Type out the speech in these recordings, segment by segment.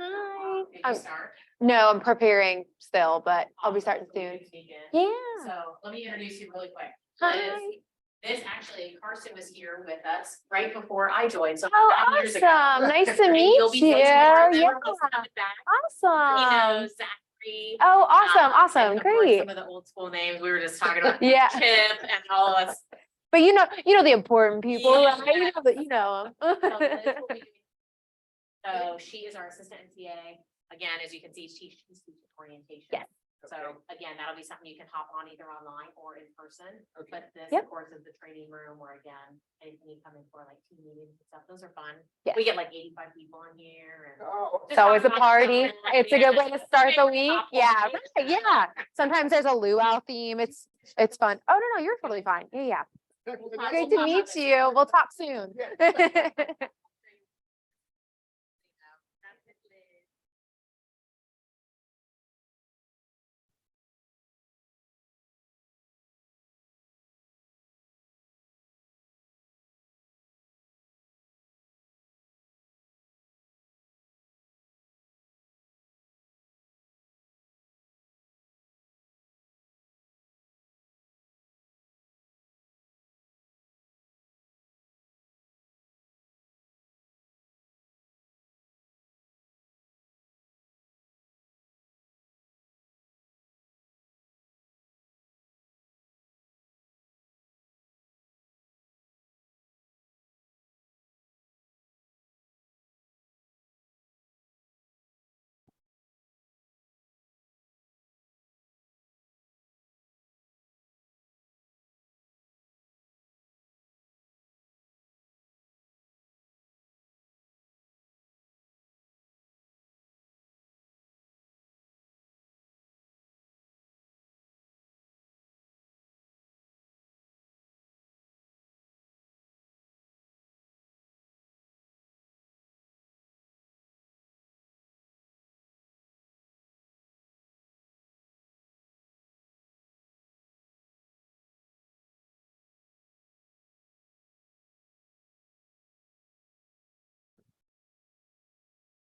Hi. Did you start? No, I'm preparing still, but I'll be starting soon. Yeah. So let me introduce you really quick. Hi. This actually, Carson was here with us right before I joined. So Oh, 9 years ago. awesome. Nice to And meet you'll be you. facing Yeah. him coming back. He Awesome. knows Zachary. Oh, awesome. And of course, Great. some of the old school names. We were just talking about Yeah. Chip and all of us. But you know the important people, Yeah. right? You know them. So Liz will be doing- So she is our assistant NTA. Again, as you can see, she's teaching orientation. Yes. So again, that'll be something you can hop on either online or in person. Okay. But this, Yep. of course, is the training room where again, anything you come in for like team meetings and stuff, those are fun. Yes. We get like 85 people in here. And Oh, It's always a party. It's a good way to start the Yeah. week. Yeah, right. Yeah. Sometimes there's a luau theme. It's fun. Oh no, you're totally fine. Yeah. Great to meet you. We'll talk soon.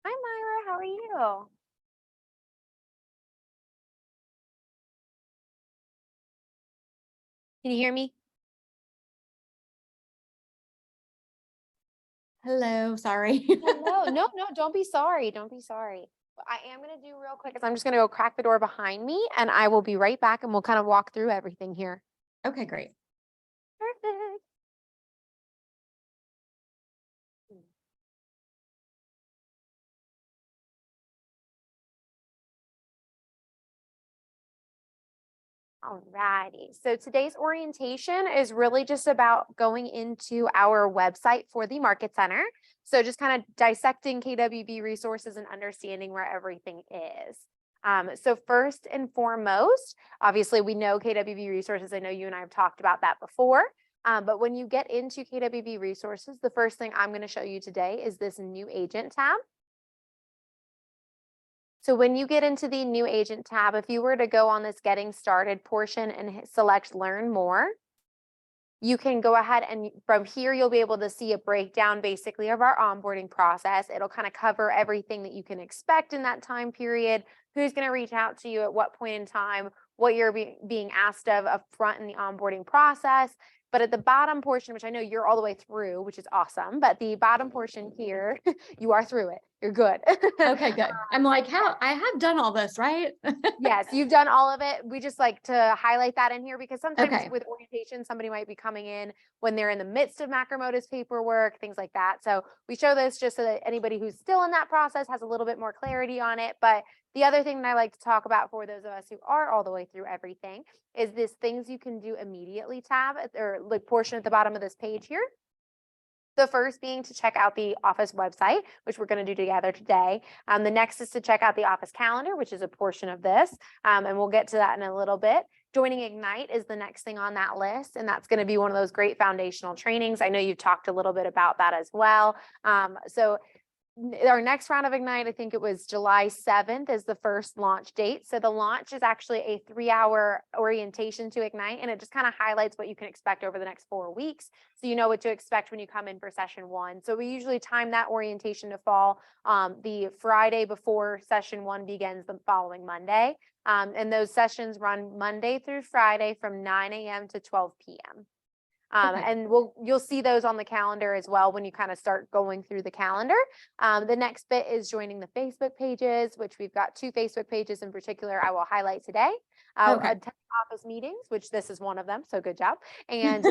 Hi, Myra. How are you? Can you hear me? Hello, sorry. Hello. No, don't be sorry. Don't be sorry. What I am going to do real quick is I'm just going to go crack the door behind me and I will be right back and we'll kind of walk through everything here. Okay, great. Perfect. Alrighty, so today's orientation is really just about going into our website for the Market Center. So just kind of dissecting KWB resources and understanding where everything is. So first and foremost, obviously we know KWB resources. I know you and I have talked about that before. But when you get into KWB resources, the first thing I'm going to show you today is this new agent tab. So when you get into the new agent tab, if you were to go on this getting started portion and select learn more, you can go ahead and from here, you'll be able to see a breakdown basically of our onboarding process. It'll kind of cover everything that you can expect in that time period, who's going to reach out to you at what point in time, what you're being asked of up front in the onboarding process. But at the bottom portion, which I know you're all the way through, which is awesome, but the bottom portion here, you are through it. You're good. Okay, good. I'm like, how I have done all this, right? Yes, you've done all of it. We just like to highlight that in here because sometimes Okay. with orientation, somebody might be coming in when they're in the midst of macromotus paperwork, things like that. So we show this just so that anybody who's still in that process has a little bit more clarity on it. But the other thing that I like to talk about for those of us who are all the way through everything is this things you can do immediately tab or like portion at the bottom of this page here. The first being to check out the office website, which we're going to do together today. The next is to check out the office calendar, which is a portion of this. And we'll get to that in a little bit. Joining Ignite is the next thing on that list. And that's going to be one of those great foundational trainings. I know you've talked a little bit about that as well. So our next round of Ignite, I think it was July 7th is the first launch date. So the launch is actually a 3-hour orientation to Ignite, and it just kind of highlights what you can expect over the next 4 weeks. So you know what to expect when you come in for session 1. So we usually time that orientation to fall the Friday before session 1 begins the following Monday. And those sessions run Monday through Friday from 9 a.m. to 12 p.m. Okay. And you'll see those on the calendar as well when you kind of start going through the calendar. The next bit is joining the Facebook pages, which we've got 2 Facebook pages in particular I will highlight today. Okay. Attend office meetings, which this is one of them, so good job. And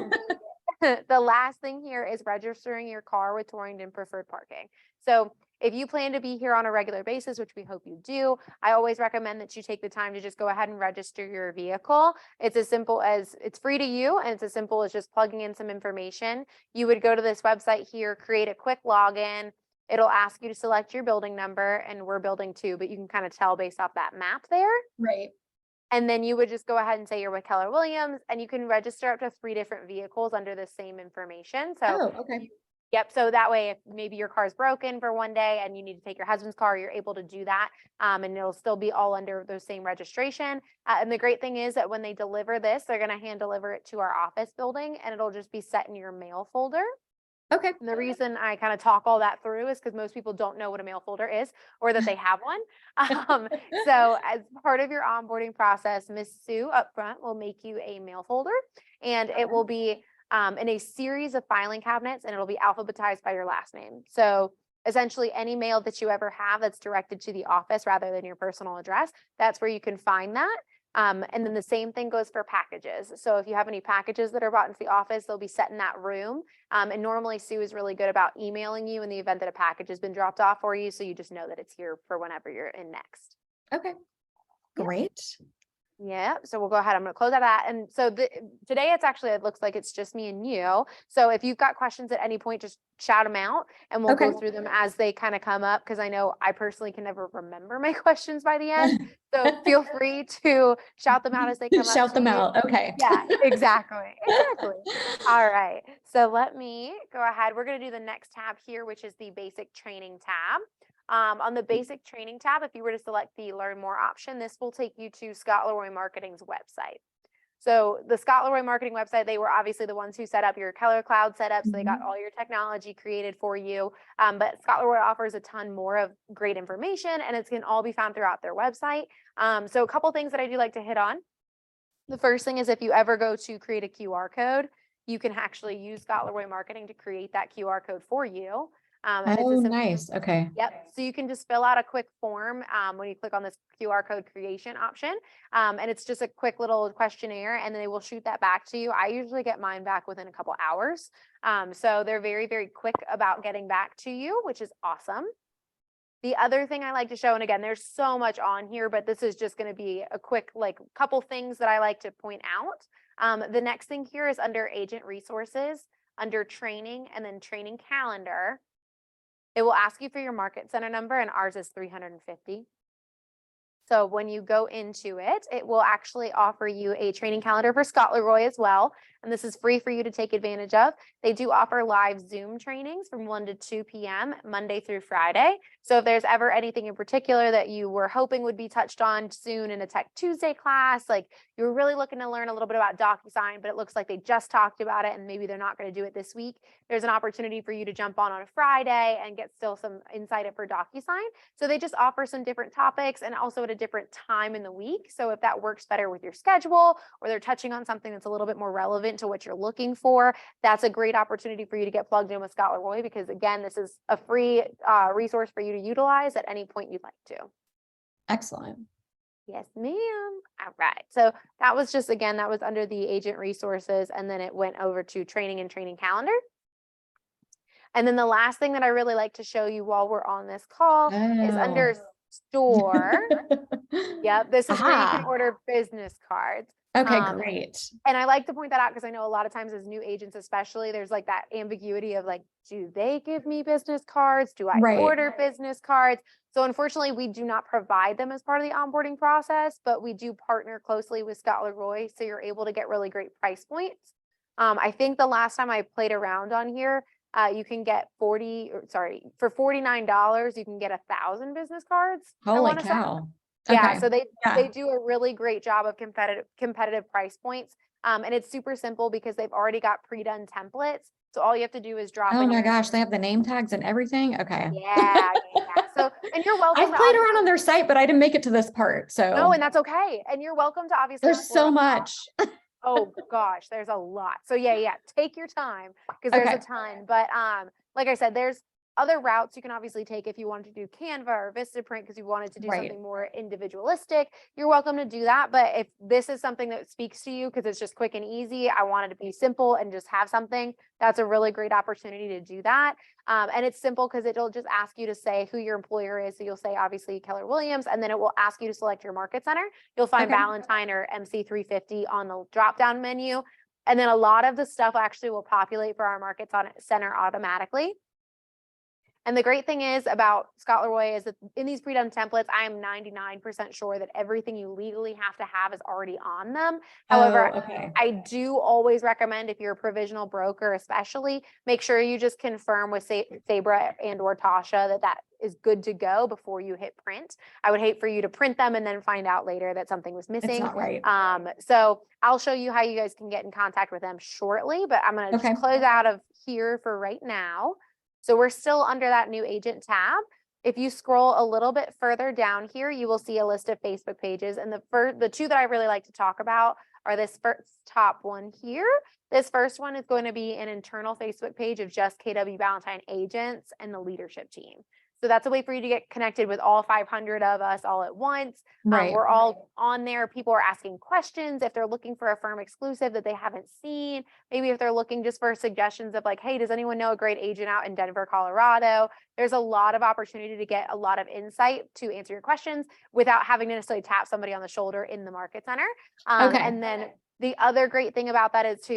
the last thing here is registering your car with Torrington Preferred Parking. So if you plan to be here on a regular basis, which we hope you do, I always recommend that you take the time to just go ahead and register your vehicle. It's as simple as, it's free to you, and it's as simple as just plugging in some information. You would go to this website here, create a quick login. It'll ask you to select your building number, and we're building 2, but you can kind of tell based off that map there. Right. And then you would just go ahead and say you're with Keller Williams, and you can register up to 3 different vehicles under the same information. So Oh, okay. yep. So that way, if maybe your car's broken for one day and you need to take your husband's car, you're able to do that. And it'll still be all under those same registration. And the great thing is that when they deliver this, they're going to hand deliver it to our office building, and it'll just be set in your mail folder. Okay. And the reason I kind of talk all that through is because most people don't know what a mail folder is or that they have one. So as part of your onboarding process, Miss Sue up front will make you a mail folder, and it will be in a series of filing cabinets, and it'll be alphabetized by your last name. So essentially any mail that you ever have that's directed to the office rather than your personal address, that's where you can find that. And then the same thing goes for packages. So if you have any packages that are brought into the office, they'll be set in that room. And normally Sue is really good about emailing you in the event that a package has been dropped off for you. So you just know that it's here for whenever you're in next. Okay. Yeah. Great. Yeah, so we'll go ahead. I'm going to close out that. And so today it looks like it's just me and you. So if you've got questions at any point, just shout them out, and we'll Okay. go through them as they kind of come up, because I know I personally can never remember my questions by the end. So feel free to shout them out as they come up. Shout to them you. out. Okay. Yeah, exactly. Exactly. All right. So let me go ahead. We're going to do the next tab here, which is the basic training tab. On the basic training tab, if you were to select the learn more option, this will take you to Scott Leroy Marketing's website. So the Scott Leroy Marketing website, they were obviously the ones who set up your Keller Cloud setup. So they got all your technology created for you. But Scott Leroy offers a ton more of great information, and it can all be found throughout their website. So a couple things that I do like to hit on. The first thing is, if you ever go to create a QR code, you can actually use Scott Leroy Marketing to create that QR code for you. And it's Oh, as simple nice. Okay. Yep. So you can just fill out a quick form when you click on this QR code creation option. And it's just a quick little questionnaire, and then they will shoot that back to you. I usually get mine back within a couple hours. So they're very, very quick about getting back to you, which is awesome. The other thing I like to show, and again, there's so much on here, but this is just going to be a quick, couple things that I like to point out. The next thing here is under agent resources, under training, and then training calendar. It will ask you for your market center number, and ours is 350. So when you go into it, it will actually offer you a training calendar for Scott Leroy as well. And this is free for you to take advantage of. They do offer live Zoom trainings from 1 to 2 p.m. Monday through Friday. So if there's ever anything in particular that you were hoping would be touched on soon in a Tech Tuesday class, like you were really looking to learn a little bit about DocuSign, but it looks like they just talked about it and maybe they're not going to do it this week, there's an opportunity for you to jump on a Friday and get still some insight for DocuSign. So they just offer some different topics, and also at a different time in the week. So if that works better with your schedule, or they're touching on something that's a little bit more relevant to what you're looking for, that's a great opportunity for you to get plugged in with Scott Leroy, because again, this is a free resource for you to utilize at any point you'd like to. Excellent. Yes, ma'am. All right. So that was just, again, that was under the agent resources, and then it went over to training and training calendar. And then the last thing that I really like to show you while we're on this call is under store. Yep. This is where you can order business cards. Okay, great. And I like to point that out because I know a lot of times as new agents, especially, there's like that ambiguity of like, do they give me business cards? Do I order business cards? So unfortunately, we do not provide them as part of the onboarding process, but we do partner closely with Scott Leroy. So you're able to get really great price points. I think the last time I played around on here, you can get for $49, you can get 1,000 business cards. I Holy wanna say. cow. Yeah, Okay. so they Yeah. do a really great job of competitive price points. And it's super simple because they've already got pre-done templates. So all you have to do is drop Oh in my your gosh, they have the name tags and everything. Okay. yeah. So, and you're welcome I've to played around obviously, on their site, but I didn't make it to this part. no, So and that's okay. And you're welcome to obviously there's explore. so much. Oh gosh, there's a lot. So yeah, take your time because there's a Okay. ton. But like I said, there's other routes you can obviously take if you wanted to do Canva or Vistaprint because you wanted to do Right. something more individualistic. You're welcome to do that. But if this is something that speaks to you because it's just quick and easy, I wanted to be simple and just have something. That's a really great opportunity to do that. And it's simple because it'll just ask you to say who your employer is. So you'll say obviously Keller Williams, and then it will ask you to select your market center. You'll find Okay. Valentine or MC350 on the drop down menu. And then a lot of the stuff actually will populate for our market center automatically. And the great thing is about Scott Leroy is that in these pre-done templates, I am 99% sure that everything you legally have to have is already on them. However, Oh, okay. I do always recommend if you're a provisional broker, especially, make sure you just confirm with Sabra and or Tasha that is good to go before you hit print. I would hate for you to print them and then find out later that something was It's missing. not right. So I'll show you how you guys can get in contact with them shortly, but I'm going to Okay. just close out of here for right now. So we're still under that new agent tab. If you scroll a little bit further down here, you will see a list of Facebook pages. And the two that I really like to talk about are this first top one here. This first one is going to be an internal Facebook page of just KW Valentine agents and the leadership team. So that's a way for you to get connected with all 500 of us all at once. Right. We're all on there. People are asking questions if they're looking for a firm exclusive that they haven't seen. Maybe if they're looking just for suggestions of like, hey, does anyone know a great agent out in Denver, Colorado? There's a lot of opportunity to get a lot of insight to answer your questions without having to necessarily tap somebody on the shoulder in the market center. Okay. And then the other great thing about that is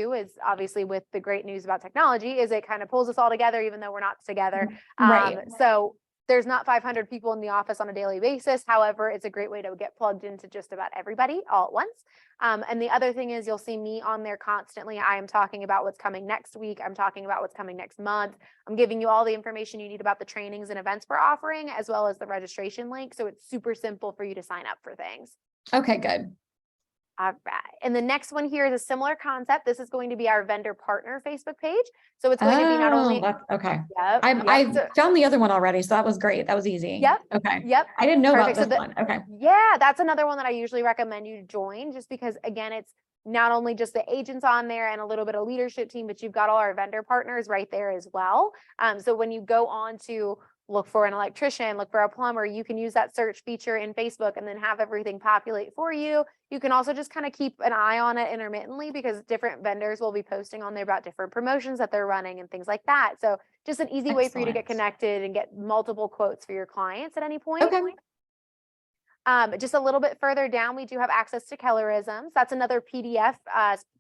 obviously with the great news about technology is it kind of pulls us all together, even though we're not together. Right. So there's not 500 people in the office on a daily basis. However, it's a great way to get plugged into just about everybody all at once. And the other thing is you'll see me on there constantly. I am talking about what's coming next week. I'm talking about what's coming next month. I'm giving you all the information you need about the trainings and events we're offering, as well as the registration link. So it's super simple for you to sign up for things. Okay, good. All right. And the next one here is a similar concept. This is going to be our vendor partner Facebook page. So it's going to be not only. That's okay. Yep. I found the other one already, so that was great. That was easy. Yep. Okay. Yep. I didn't know Perfect. about this one. Okay. Yeah, that's another one that I usually recommend you join just because again, it's not only just the agents on there and a little bit of leadership team, but you've got all our vendor partners right there as well. So when you go on to look for an electrician, look for a plumber, you can use that search feature in Facebook and then have everything populate for you. You can also just kind of keep an eye on it intermittently because different vendors will be posting on there about different promotions that they're running and things like that. So just an easy way for you to get connected and get multiple quotes for your clients at any point. Okay. Just a little bit further down, we do have access to Kellerisms. That's another PDF.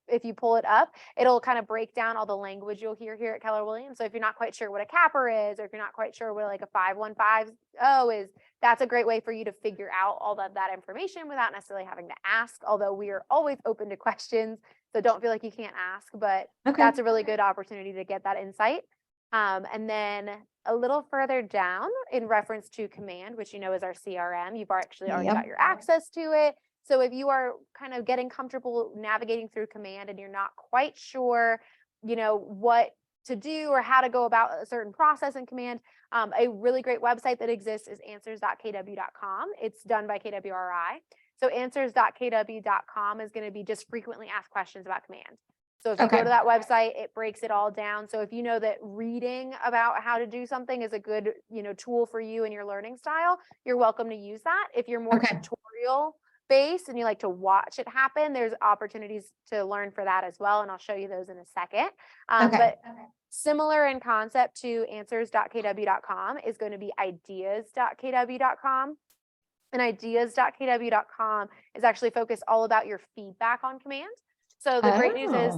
If you pull it up, it'll kind of break down all the language you'll hear here at Keller Williams. So if you're not quite sure what a capper is, or if you're not quite sure what like a 5150 is, that's a great way for you to figure out all that information without necessarily having to ask, although we are always open to questions. So don't feel like you can't ask, but that's a really good opportunity to get that insight. And then a little further down in reference to Command, which you know is our CRM, you've actually already got your access to it. So if you are kind of getting comfortable navigating through Command and you're not quite sure, what to do or how to go about a certain process in Command, a really great website that exists is answers.kw.com. It's done by KWRI. So answers.kw.com is going to be just frequently asked questions about Command. So if you go to that website, it breaks it all down. So if you know that reading about how to do something is a good, tool for you and your learning style, you're welcome to use that. If you're more tutorial based and you like to watch it happen, there's opportunities to learn for that as well. And I'll show you those in a second. But similar in concept to answers.kw.com is going to be ideas.kw.com. And ideas.kw.com is actually focused all about your feedback on Command. So the great news is,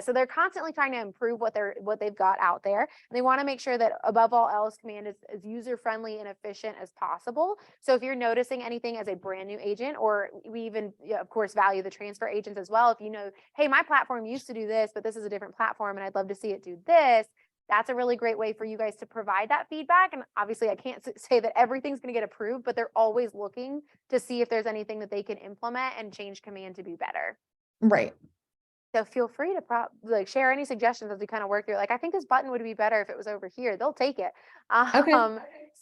so they're constantly trying to improve what they've got out there. And they want to make sure that above all else, Command is as user-friendly and efficient as possible. So if you're noticing anything as a brand new agent, or we even, of course, value the transfer agents as well. If you know, hey, my platform used to do this, but this is a different platform and I'd love to see it do this, that's a really great way for you guys to provide that feedback. And obviously I can't say that everything's going to get approved, but they're always looking to see if there's anything that they can implement and change command to be better. Right. So feel free to like share any suggestions as we kind of work through. Like, I think this button would be better if it was over here. They'll take it. Okay.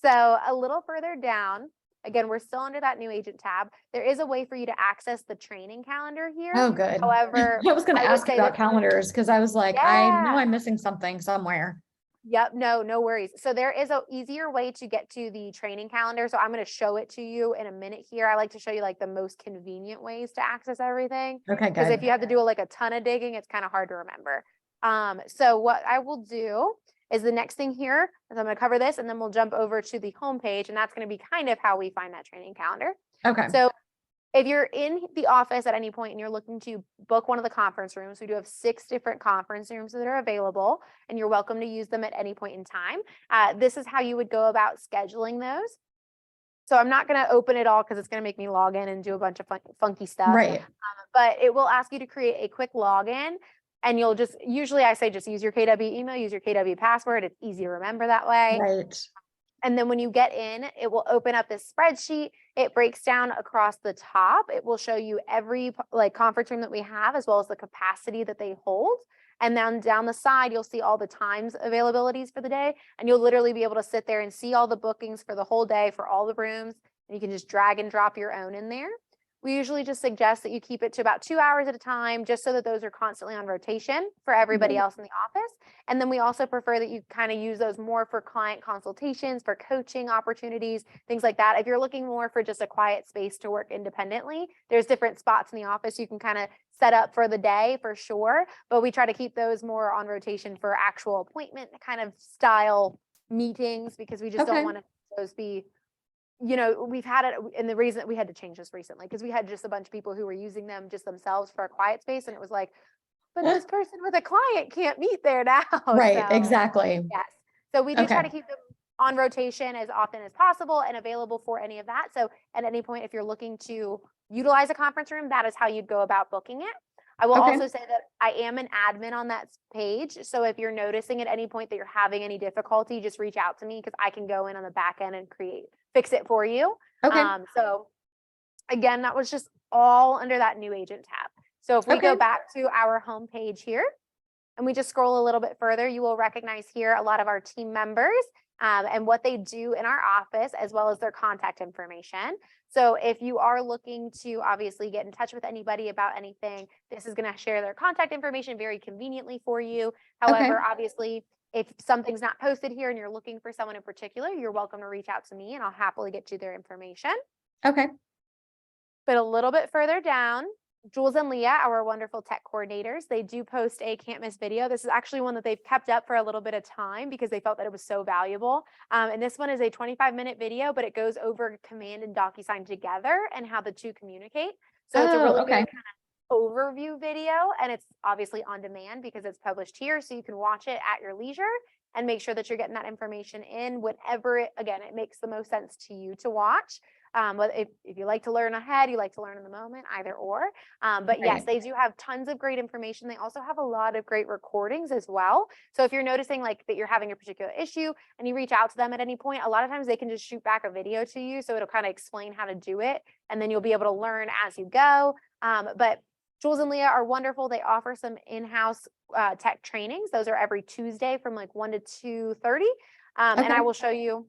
So a little further down, again, we're still under that new agent tab. There is a way for you to access the training calendar here. Oh, good. However, I was going to I would ask say about that- calendars because I was like, I know Yeah. I'm missing something somewhere. Yep, no worries. So there is a easier way to get to the training calendar. So I'm going to show it to you in a minute here. I like to show you like the most convenient ways to access everything. Okay, Because if good. you have to do like a ton of digging, it's kind of hard to remember. So what I will do is the next thing here is I'm going to cover this and then we'll jump over to the homepage, and that's going to be kind of how we find that training calendar. Okay. So if you're in the office at any point and you're looking to book one of the conference rooms, we do have 6 different conference rooms that are available, and you're welcome to use them at any point in time. This is how you would go about scheduling those. So I'm not going to open it all because it's going to make me log in and do a bunch of funky stuff. Right. But it will ask you to create a quick login, and you'll just, usually I say just use your KW email, use your KW password. It's easy to remember that way. Right. And then when you get in, it will open up this spreadsheet. It breaks down across the top. It will show you every like conference room that we have, as well as the capacity that they hold. And then down the side, you'll see all the times availabilities for the day. And you'll literally be able to sit there and see all the bookings for the whole day for all the rooms. And you can just drag and drop your own in there. We usually just suggest that you keep it to about 2 hours at a time, just so that those are constantly on rotation for everybody Right. else in the office. And then we also prefer that you kind of use those more for client consultations, for coaching opportunities, things like that. If you're looking more for just a quiet space to work independently, there's different spots in the office you can kind of set up for the day for sure. But we try to keep those more on rotation for actual appointment kind of style meetings, because we just Okay. don't want to those be, you know, we've had it, and the reason that we had to change this recently, because we had just a bunch of people who were using them just themselves for a quiet space, and it was like, but this person with a client can't meet there now. Right. So, Exactly. yes. So we do try Okay. to keep them on rotation as often as possible and available for any of that. So at any point, if you're looking to utilize a conference room, that is how you'd go about booking it. I will Okay. also say that I am an admin on that page. So if you're noticing at any point that you're having any difficulty, just reach out to me, because I can go in on the back end and fix it for you. Okay. So again, that was just all under that new agent tab. So if we go Okay. back to our home page here and we just scroll a little bit further, you will recognize here a lot of our team members and what they do in our office, as well as their contact information. So if you are looking to obviously get in touch with anybody about anything, this is going to share their contact information very conveniently for you. However, obviously, if something's not posted here and you're looking for someone in particular, you're welcome to reach out to me and I'll happily get you their information. Okay. But a little bit further down, Jules and Leah, our wonderful tech coordinators, they do post a can't miss video. This is actually one that they've kept up for a little bit of time because they felt that it was so valuable. And this one is a 25-minute video, but it goes over Command and DocuSign together and how the two communicate. So it's a really okay. good kind of overview video, and it's obviously on demand because it's published here. So you can watch it at your leisure and make sure that you're getting that information in whenever it makes the most sense to you to watch. But if you like to learn ahead, you like to learn in the moment, either or. But yes, Right. they do have tons of great information. They also have a lot of great recordings as well. So if you're noticing like that you're having a particular issue and you reach out to them at any point, a lot of times they can just shoot back a video to you. So it'll kind of explain how to do it, and then you'll be able to learn as you go. But Jules and Leah are wonderful. They offer some in-house tech trainings. Those are every Tuesday from like 1 to 2:30. And Okay. I will show you.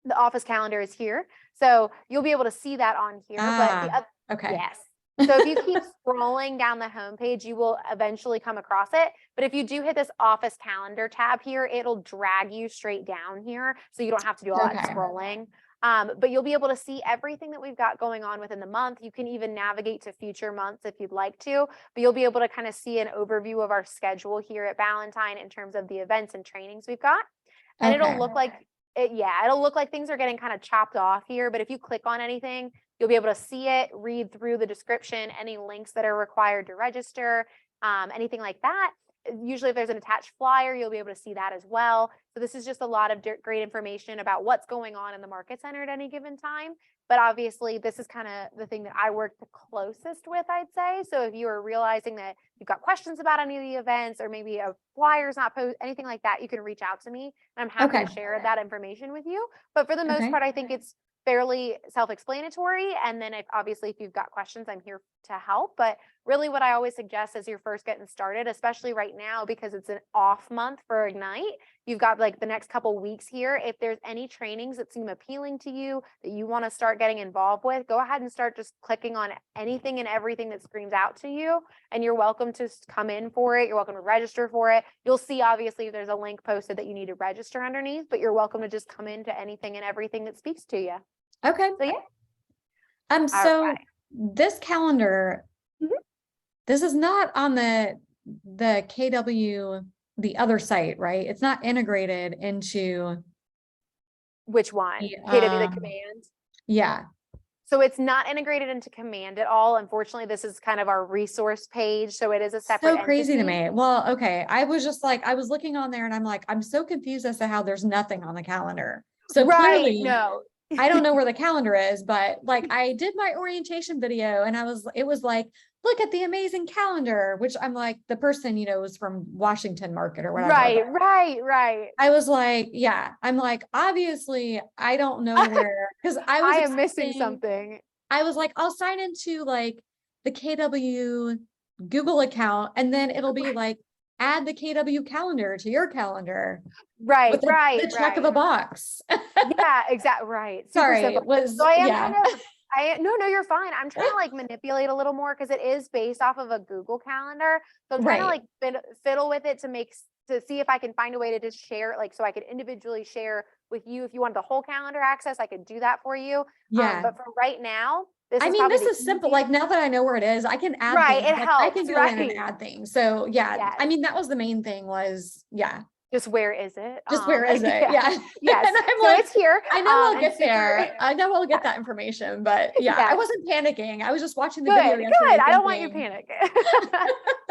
The office calendar is here. So you'll be able to see that on here. But the other, Okay. yes. So if you keep scrolling down the homepage, you will eventually come across it. But if you do hit this office calendar tab here, it'll drag you straight down here. So you don't have to do all that Okay. scrolling. But you'll be able to see everything that we've got going on within the month. You can even navigate to future months if you'd like to, but you'll be able to kind of see an overview of our schedule here at Valentine in terms of the events and trainings we've got. And Okay. it'll look like it'll look like things are getting kind of chopped off here, but if you click on anything, you'll be able to see it, read through the description, any links that are required to register, anything like that. usually if there's an attached flyer, you'll be able to see that as well. So this is just a lot of great information about what's going on in the market center at any given time. But obviously this is kind of the thing that I work the closest with, I'd say. So if you are realizing that you've got questions about any of the events, or maybe a flyer's not posted, anything like that, you can reach out to me and I'm happy Okay. to share that information with you. But for the most Okay. part, I think it's fairly self-explanatory. And then if you've got questions, I'm here to help. But really what I always suggest as you're first getting started, especially right now, because it's an off month for Ignite, you've got like the next couple weeks here. If there's any trainings that seem appealing to you that you want to start getting involved with, go ahead and start just clicking on anything and everything that screams out to you. And you're welcome to come in for it. You're welcome to register for it. You'll see, obviously, there's a link posted that you need to register underneath, but you're welcome to just come into anything and everything that speaks to you. Okay. So yeah. So Alright. this calendar, Mhm. this is not on the KW, the other site, right? It's not integrated into Which one? the, KW the command. yeah. So it's not integrated into command at all. Unfortunately, this is kind of our resource page. So it is a separate So crazy to entity. me. Well, okay. I was just like, I was looking on there and I'm like, I'm so confused as to how there's nothing on the calendar. So Right. clearly, No. I don't know where the calendar is, but like I did my orientation video and it was like, look at the amazing calendar, which I'm like, the person, was from Washington Market or whatever. Right. I was like, yeah, I'm like, obviously I don't know where, because I am missing something. I was like, I'll sign into like the KW Google account and then it'll be like, add the KW calendar to your calendar. Right. With the check of a box. Yeah, exactly. Right. Super Sorry, simple. it was, So I am yeah. no, you're fine. I'm trying to like manipulate a little more because it is based off of a Google calendar. So I'm trying to Right. like fiddle with it to see if I can find a way to just share, like, so I could individually share with you. If you want the whole calendar access, I could do that for you. Yeah. But for right now, this I is mean, probably this the is simple. Like easiest. now that I know where it is, I can add Right, things. it Like I can helps, go in and right? add things. So yeah, Yes. I mean, that was the main thing was, yeah. Just where is it? Just where is it? Yeah. Yes. And I'm So like, it's here. I know I'll and get super- there. I know I'll get that information, but yeah, I Yes. wasn't panicking. I was just watching the video Good. yesterday I don't want you thinking, panicking.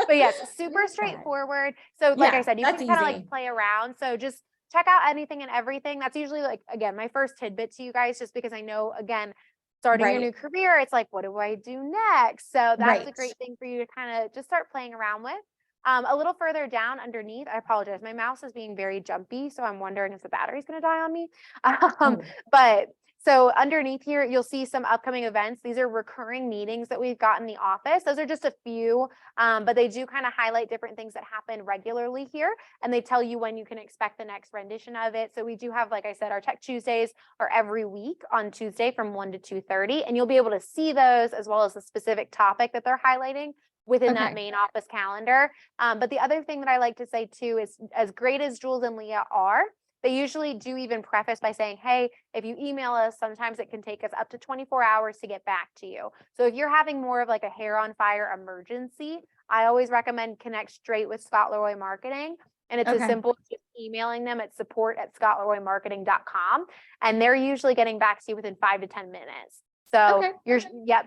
But yes, super "Where's that?" straightforward. So like I Yeah, said, you that's can kind of easy. like play around. So just check out anything and everything. That's usually like, again, my first tidbit to you guys, just because I know, again, starting your Right. new career, it's like, what do I do next? So that's a Right. great thing for you to kind of just start playing around with. A little further down underneath, I apologize. My mouse is being very jumpy, so I'm wondering if the battery's going to die on me. Oh, But so underneath here, you'll see some upcoming events. These are recurring meetings that we've got in the office. Those are just a few, but they do kind of highlight different things that happen regularly here. And they tell you when you can expect the next rendition of it. So we do have, like I said, our Tech Tuesdays are every week on Tuesday from 1 to 2:30. And you'll be able to see those as well as the specific topic that they're highlighting within that okay. main office calendar. But the other thing that I like to say too is, as great as Jules and Leah are, they usually do even preface by saying, hey, if you email us, sometimes it can take us up to 24 hours to get back to you. So if you're having more of like a hair on fire emergency, I always recommend connect straight with Scott Leroy Marketing. And it's as Okay. simple as just emailing them at support@scottleroymarketing.com. And they're usually getting back to you within 5 to 10 minutes. So Okay.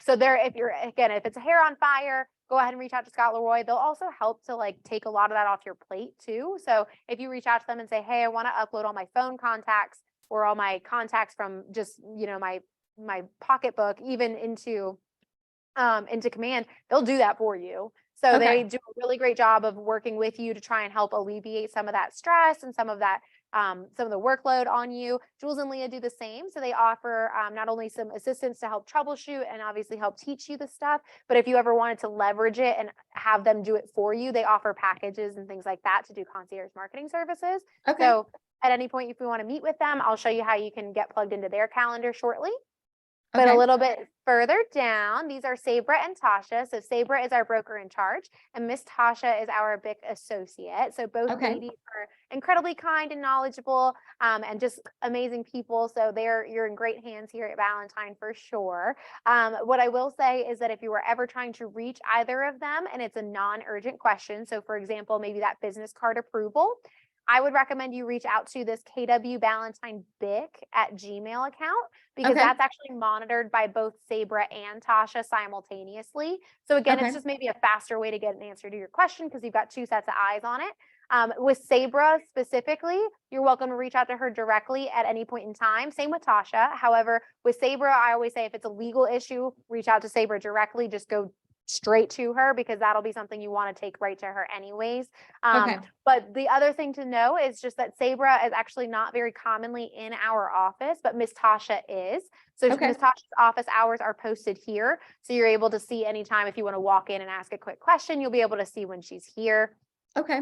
so if it's a hair on fire, go ahead and reach out to Scott Leroy. They'll also help to like take a lot of that off your plate too. So if you reach out to them and say, hey, I want to upload all my phone contacts or all my contacts from just, my pocketbook, even into command, they'll do that for you. So Okay. they do a really great job of working with you to try and help alleviate some of that stress and some of that some of the workload on you. Jules and Leah do the same. So they offer not only some assistance to help troubleshoot and obviously help teach you the stuff, but if you ever wanted to leverage it and have them do it for you, they offer packages and things like that to do concierge marketing services. Okay. So at any point, if you want to meet with them, I'll show you how you can get plugged into their calendar shortly. But a little bit further down, these are Sabra and Tasha. So Sabra is our broker in charge, and Miss Tasha is our BIC associate. So both ladies are incredibly kind and knowledgeable, and just amazing people. So you're in great hands here at Valentine for sure. What I will say is that if you were ever trying to reach either of them and it's a non-urgent question, so for example, maybe that business card approval, I would recommend you reach out to this KW Ballantyne Bick at Gmail account, because Okay. that's actually monitored by both Sabra and Tasha simultaneously. So again, Okay. it's just maybe a faster way to get an answer to your question because you've got two sets of eyes on it. With Sabra specifically, you're welcome to reach out to her directly at any point in time. Same with Tasha. However, with Sabra, I always say if it's a legal issue, reach out to Sabra directly. Just go straight to her because that'll be something you want to take right to her anyways. Okay. But the other thing to know is just that Sabra is actually not very commonly in our office, but Miss Tasha is. So Okay. Miss Tasha's office hours are posted here. So you're able to see anytime if you want to walk in and ask a quick question, you'll be able to see when she's here. Okay.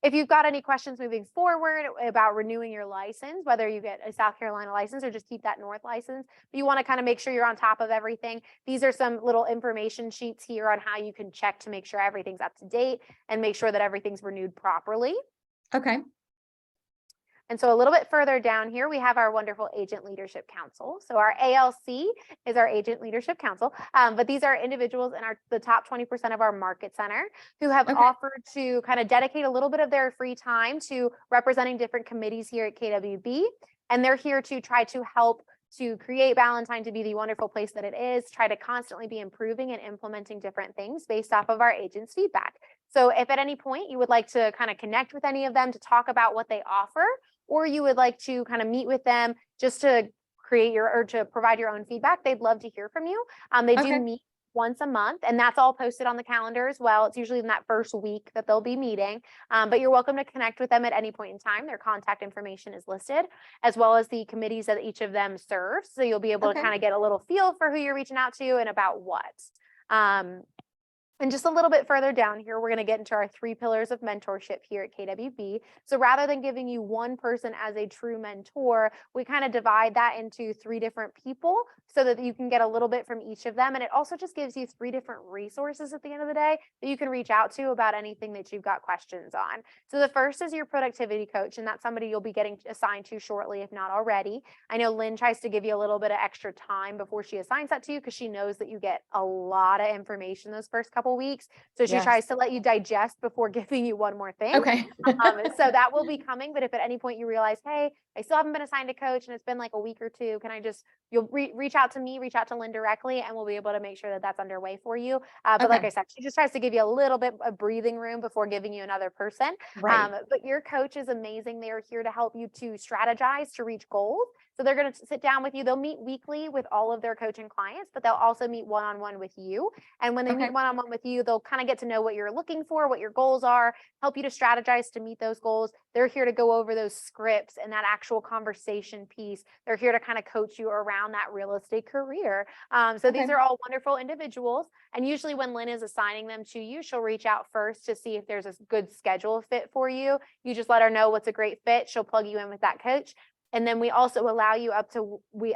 If you've got any questions moving forward about renewing your license, whether you get a South Carolina license or just keep that North license, but you want to kind of make sure you're on top of everything. These are some little information sheets here on how you can check to make sure everything's up to date and make sure that everything's renewed properly. Okay. And so a little bit further down here, we have our wonderful Agent Leadership Council. So our ALC is our Agent Leadership Council, but these are individuals in the top 20% of our market center who have Okay. offered to kind of dedicate a little bit of their free time to representing different committees here at KWB. And they're here to try to help to create Ballantyne to be the wonderful place that it is, try to constantly be improving and implementing different things based off of our agents' feedback. So if at any point you would like to kind of connect with any of them to talk about what they offer, or you would like to kind of meet with them just to create or to provide your own feedback, they'd love to hear from you. They Okay. do meet once a month, and that's all posted on the calendar as well. It's usually in that first week that they'll be meeting, but you're welcome to connect with them at any point in time. Their contact information is listed, as well as the committees that each of them serves. So you'll be able Okay. to kind of get a little feel for who you're reaching out to and about what. And just a little bit further down here, we're going to get into our 3 pillars of mentorship here at KWB. So rather than giving you one person as a true mentor, we kind of divide that into 3 different people so that you can get a little bit from each of them. And it also just gives you 3 different resources at the end of the day that you can reach out to about anything that you've got questions on. So the first is your productivity coach, and that's somebody you'll be getting assigned to shortly, if not already. I know Lynn tries to give you a little bit of extra time before she assigns that to you because she knows that you get a lot of information those first couple weeks. So she Yes. tries to let you digest before giving you one more thing. Okay. So that will be coming. But if at any point you realize, hey, I still haven't been assigned a coach and it's been like a week or 2, can I just, you'll reach out to me, reach out to Lynn directly, and we'll be able to make sure that that's underway for you. But like Okay. I said, she just tries to give you a little bit of breathing room before giving you another person. Right. But your coach is amazing. They are here to help you to strategize to reach goals. So they're going to sit down with you. They'll meet weekly with all of their coaching clients, but they'll also meet one-on-one with you. And when they Okay. meet one-on-one with you, they'll kind of get to know what you're looking for, what your goals are, help you to strategize to meet those goals. They're here to go over those scripts and that actual conversation piece. They're here to kind of coach you around that real estate career. So these Okay. are all wonderful individuals. And usually when Lynn is assigning them to you, she'll reach out first to see if there's a good schedule fit for you. You just let her know what's a great fit. She'll plug you in with that coach. And then we also allow you up to, we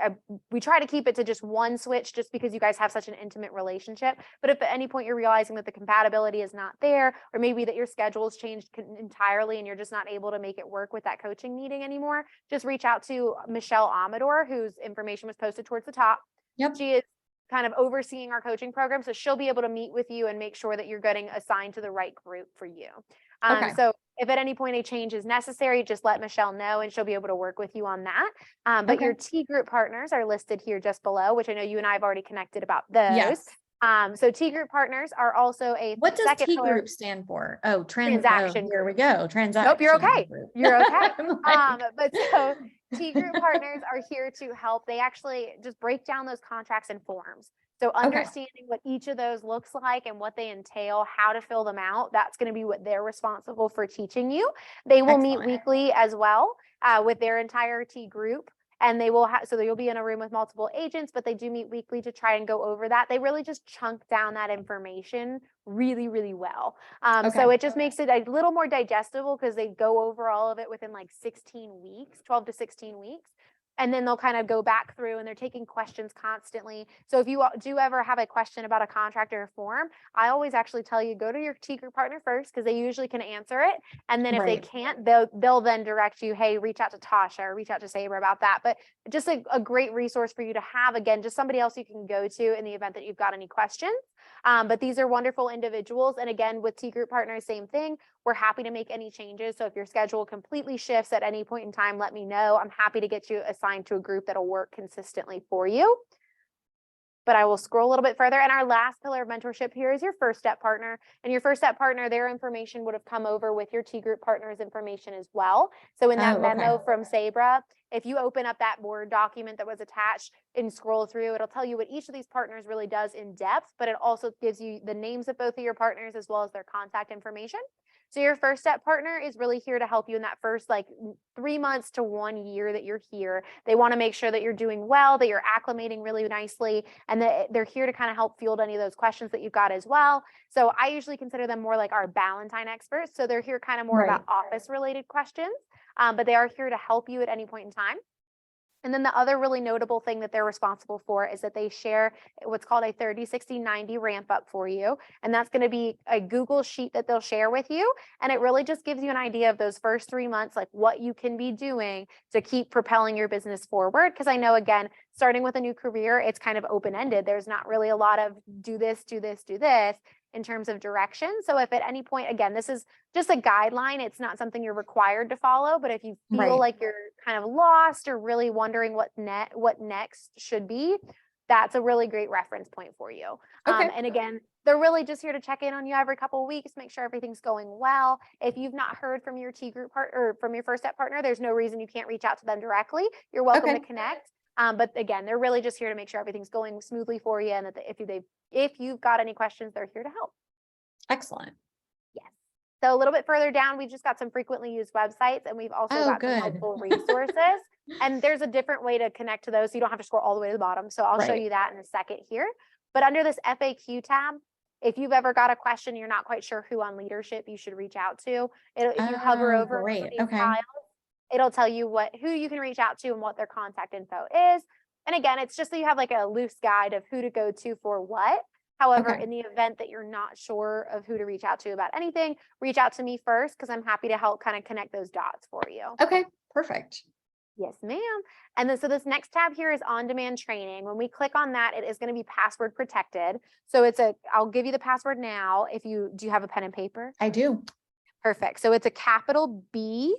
try to keep it to just one switch just because you guys have such an intimate relationship. But if at any point you're realizing that the compatibility is not there, or maybe that your schedule's changed entirely and you're just not able to make it work with that coaching meeting anymore, just reach out to Michelle Amador, whose information was posted towards the top. Yep. She is kind of overseeing our coaching program. So she'll be able to meet with you and make sure that you're getting assigned to the right group for you. Okay. So if at any point a change is necessary, just let Michelle know and she'll be able to work with you on that. But Okay. your T group partners are listed here just below, which I know you and I have already connected about those. Yes. So T group partners are also a What does second T pillar. group stand for? Oh, Transaction here we group. go. Transaction. Nope, you're okay. group. You're okay. I'm like, But so T group partners are here to help. They actually just break down those contracts and forms. So understanding what each of those looks like and what they entail, how to fill them out, that's going to be what they're responsible for teaching you. They will meet Excellent. weekly as well with their entire T group. And they will have, so you'll be in a room with multiple agents, but they do meet weekly to try and go over that. They really just chunk down that information really, really well. So it just makes it a little more digestible because they go over all of it within like 16 weeks, 12 to 16 weeks. And then they'll kind of go back through and they're taking questions constantly. So if you do ever have a question about a contract or a form, I always actually tell you, go to your T group partner first because they usually can answer it. And then if they can't, they'll then direct you, hey, reach out to Tasha or reach out to Sabra about that. But just a great resource for you to have, again, just somebody else you can go to in the event that you've got any questions. But these are wonderful individuals. And again, with T Group Partners, same thing. We're happy to make any changes. So if your schedule completely shifts at any point in time, let me know. I'm happy to get you assigned to a group that'll work consistently for you. But I will scroll a little bit further. And our last pillar of mentorship here is your first step partner. And your first step partner, their information would have come over with your T Group Partners information as well. So in that memo from Sabra, if you open up that Word document that was attached and scroll through, it'll tell you what each of these partners really does in depth, but it also gives you the names of both of your partners as well as their contact information. So your first step partner is really here to help you in that first 3 months to 1 year that you're here. They want to make sure that you're doing well, that you're acclimating really nicely, and that they're here to kind of help field any of those questions that you've got as well. So I usually consider them more like our Valentine experts. So they're here kind of more about office related questions, but they are here to help you at any point in time. And then the other really notable thing that they're responsible for is that they share what's called a 30, 60, 90 ramp up for you. And that's going to be a Google sheet that they'll share with you. And it really just gives you an idea of those first 3 months, like what you can be doing to keep propelling your business forward. Because I know, again, starting with a new career, it's kind of open-ended. There's not really a lot of do this, do this, do this in terms of direction. So if at any point, again, this is just a guideline, it's not something you're required to follow, but if you feel like you're kind of lost or really wondering what next should be, that's a really great reference point for you. And again, they're really just here to check in on you every couple of weeks, make sure everything's going well. If you've not heard from your T Group partner or from your first step partner, there's no reason you can't reach out to them directly. You're welcome to connect. But again, they're really just here to make sure everything's going smoothly for you. And that if you've got any questions, they're here to help. Excellent. Yes. So a little bit further down, we've just got some frequently used websites, and we've also got some helpful resources. And there's a different way to connect to those. So you don't have to scroll all the way to the bottom. So I'll show you that in a second here. But under this FAQ tab, if you've ever got a question, you're not quite sure who on leadership you should reach out to. If you hover over these tiles, it'll tell you who you can reach out to and what their contact info is. And again, it's just so you have like a loose guide of who to go to for what. However, in the event that you're not sure of who to reach out to about anything, reach out to me first, because I'm happy to help kind of connect those dots for you. Okay, perfect. Yes, ma'am. And then so this next tab here is on-demand training. When we click on that, it is going to be password protected. So I'll give you the password now. Do you have a pen and paper? I do. Perfect. So it's a capital B,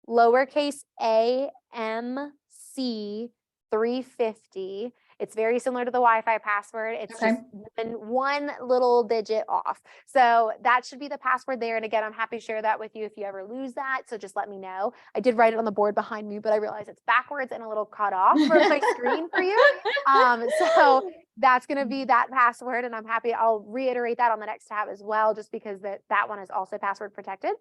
lowercase a, M, C, 350. It's very similar to the Wi-Fi password. It's just one little digit off. So that should be the password there. And again, I'm happy to share that with you if you ever lose that. So just let me know. I did write it on the board behind me, but I realized it's backwards and a little cut off for my screen for you. So that's going to be that password. And I'm happy. I'll reiterate that on the next tab as well, just because that one is also password protected.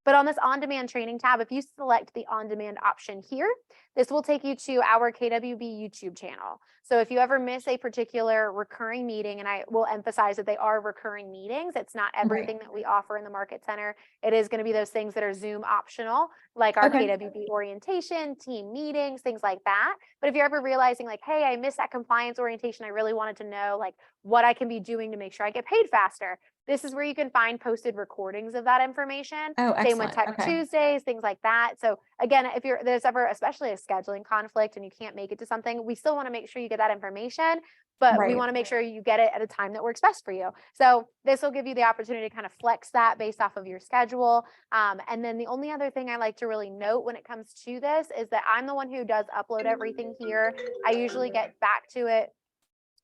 But on this on-demand training tab, if you select the on-demand option here, this will take you to our KWB YouTube channel. So if you ever miss a particular recurring meeting, and I will emphasize that they are recurring meetings, it's not everything that we offer in the Market Center. It is going to be those things that are Zoom optional, like our KWB orientation, team meetings, things like that. But if you're ever realizing like, hey, I missed that compliance orientation, I really wanted to know like what I can be doing to make sure I get paid faster. This is where you can find posted recordings of that information. Same with Tech Tuesdays, things like that. So again, if there's ever, especially a scheduling conflict and you can't make it to something, we still want to make sure you get that information, but we want to make sure you get it at a time that works best for you. So this will give you the opportunity to kind of flex that based off of your schedule. And then the only other thing I like to really note when it comes to this is that I'm the one who does upload everything here. I usually get back to it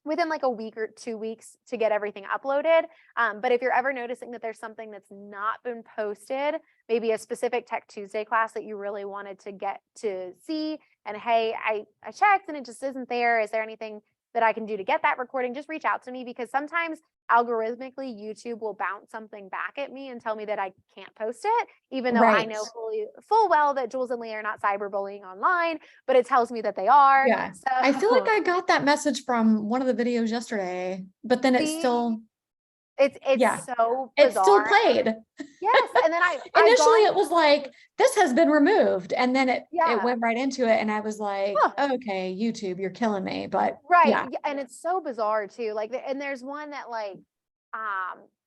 within like a week or 2 weeks to get everything uploaded. But if you're ever noticing that there's something that's not been posted, maybe a specific Tech Tuesday class that you really wanted to get to see, and hey, I checked and it just isn't there. Is there anything that I can do to get that recording? Just reach out to me, because sometimes algorithmically YouTube will bounce something back at me and tell me that I can't post it, even though I know full well that Jules and Lee are not cyberbullying online, but it tells me that they are. Yeah. So I feel like I got that message from one of the videos yesterday, but then it's still so bizarre. It still played. Yes. And then initially it was like, this has been removed. And then it went right into it. And I was like, okay, YouTube, you're killing me. But and it's so bizarre too. Like, and there's one that like,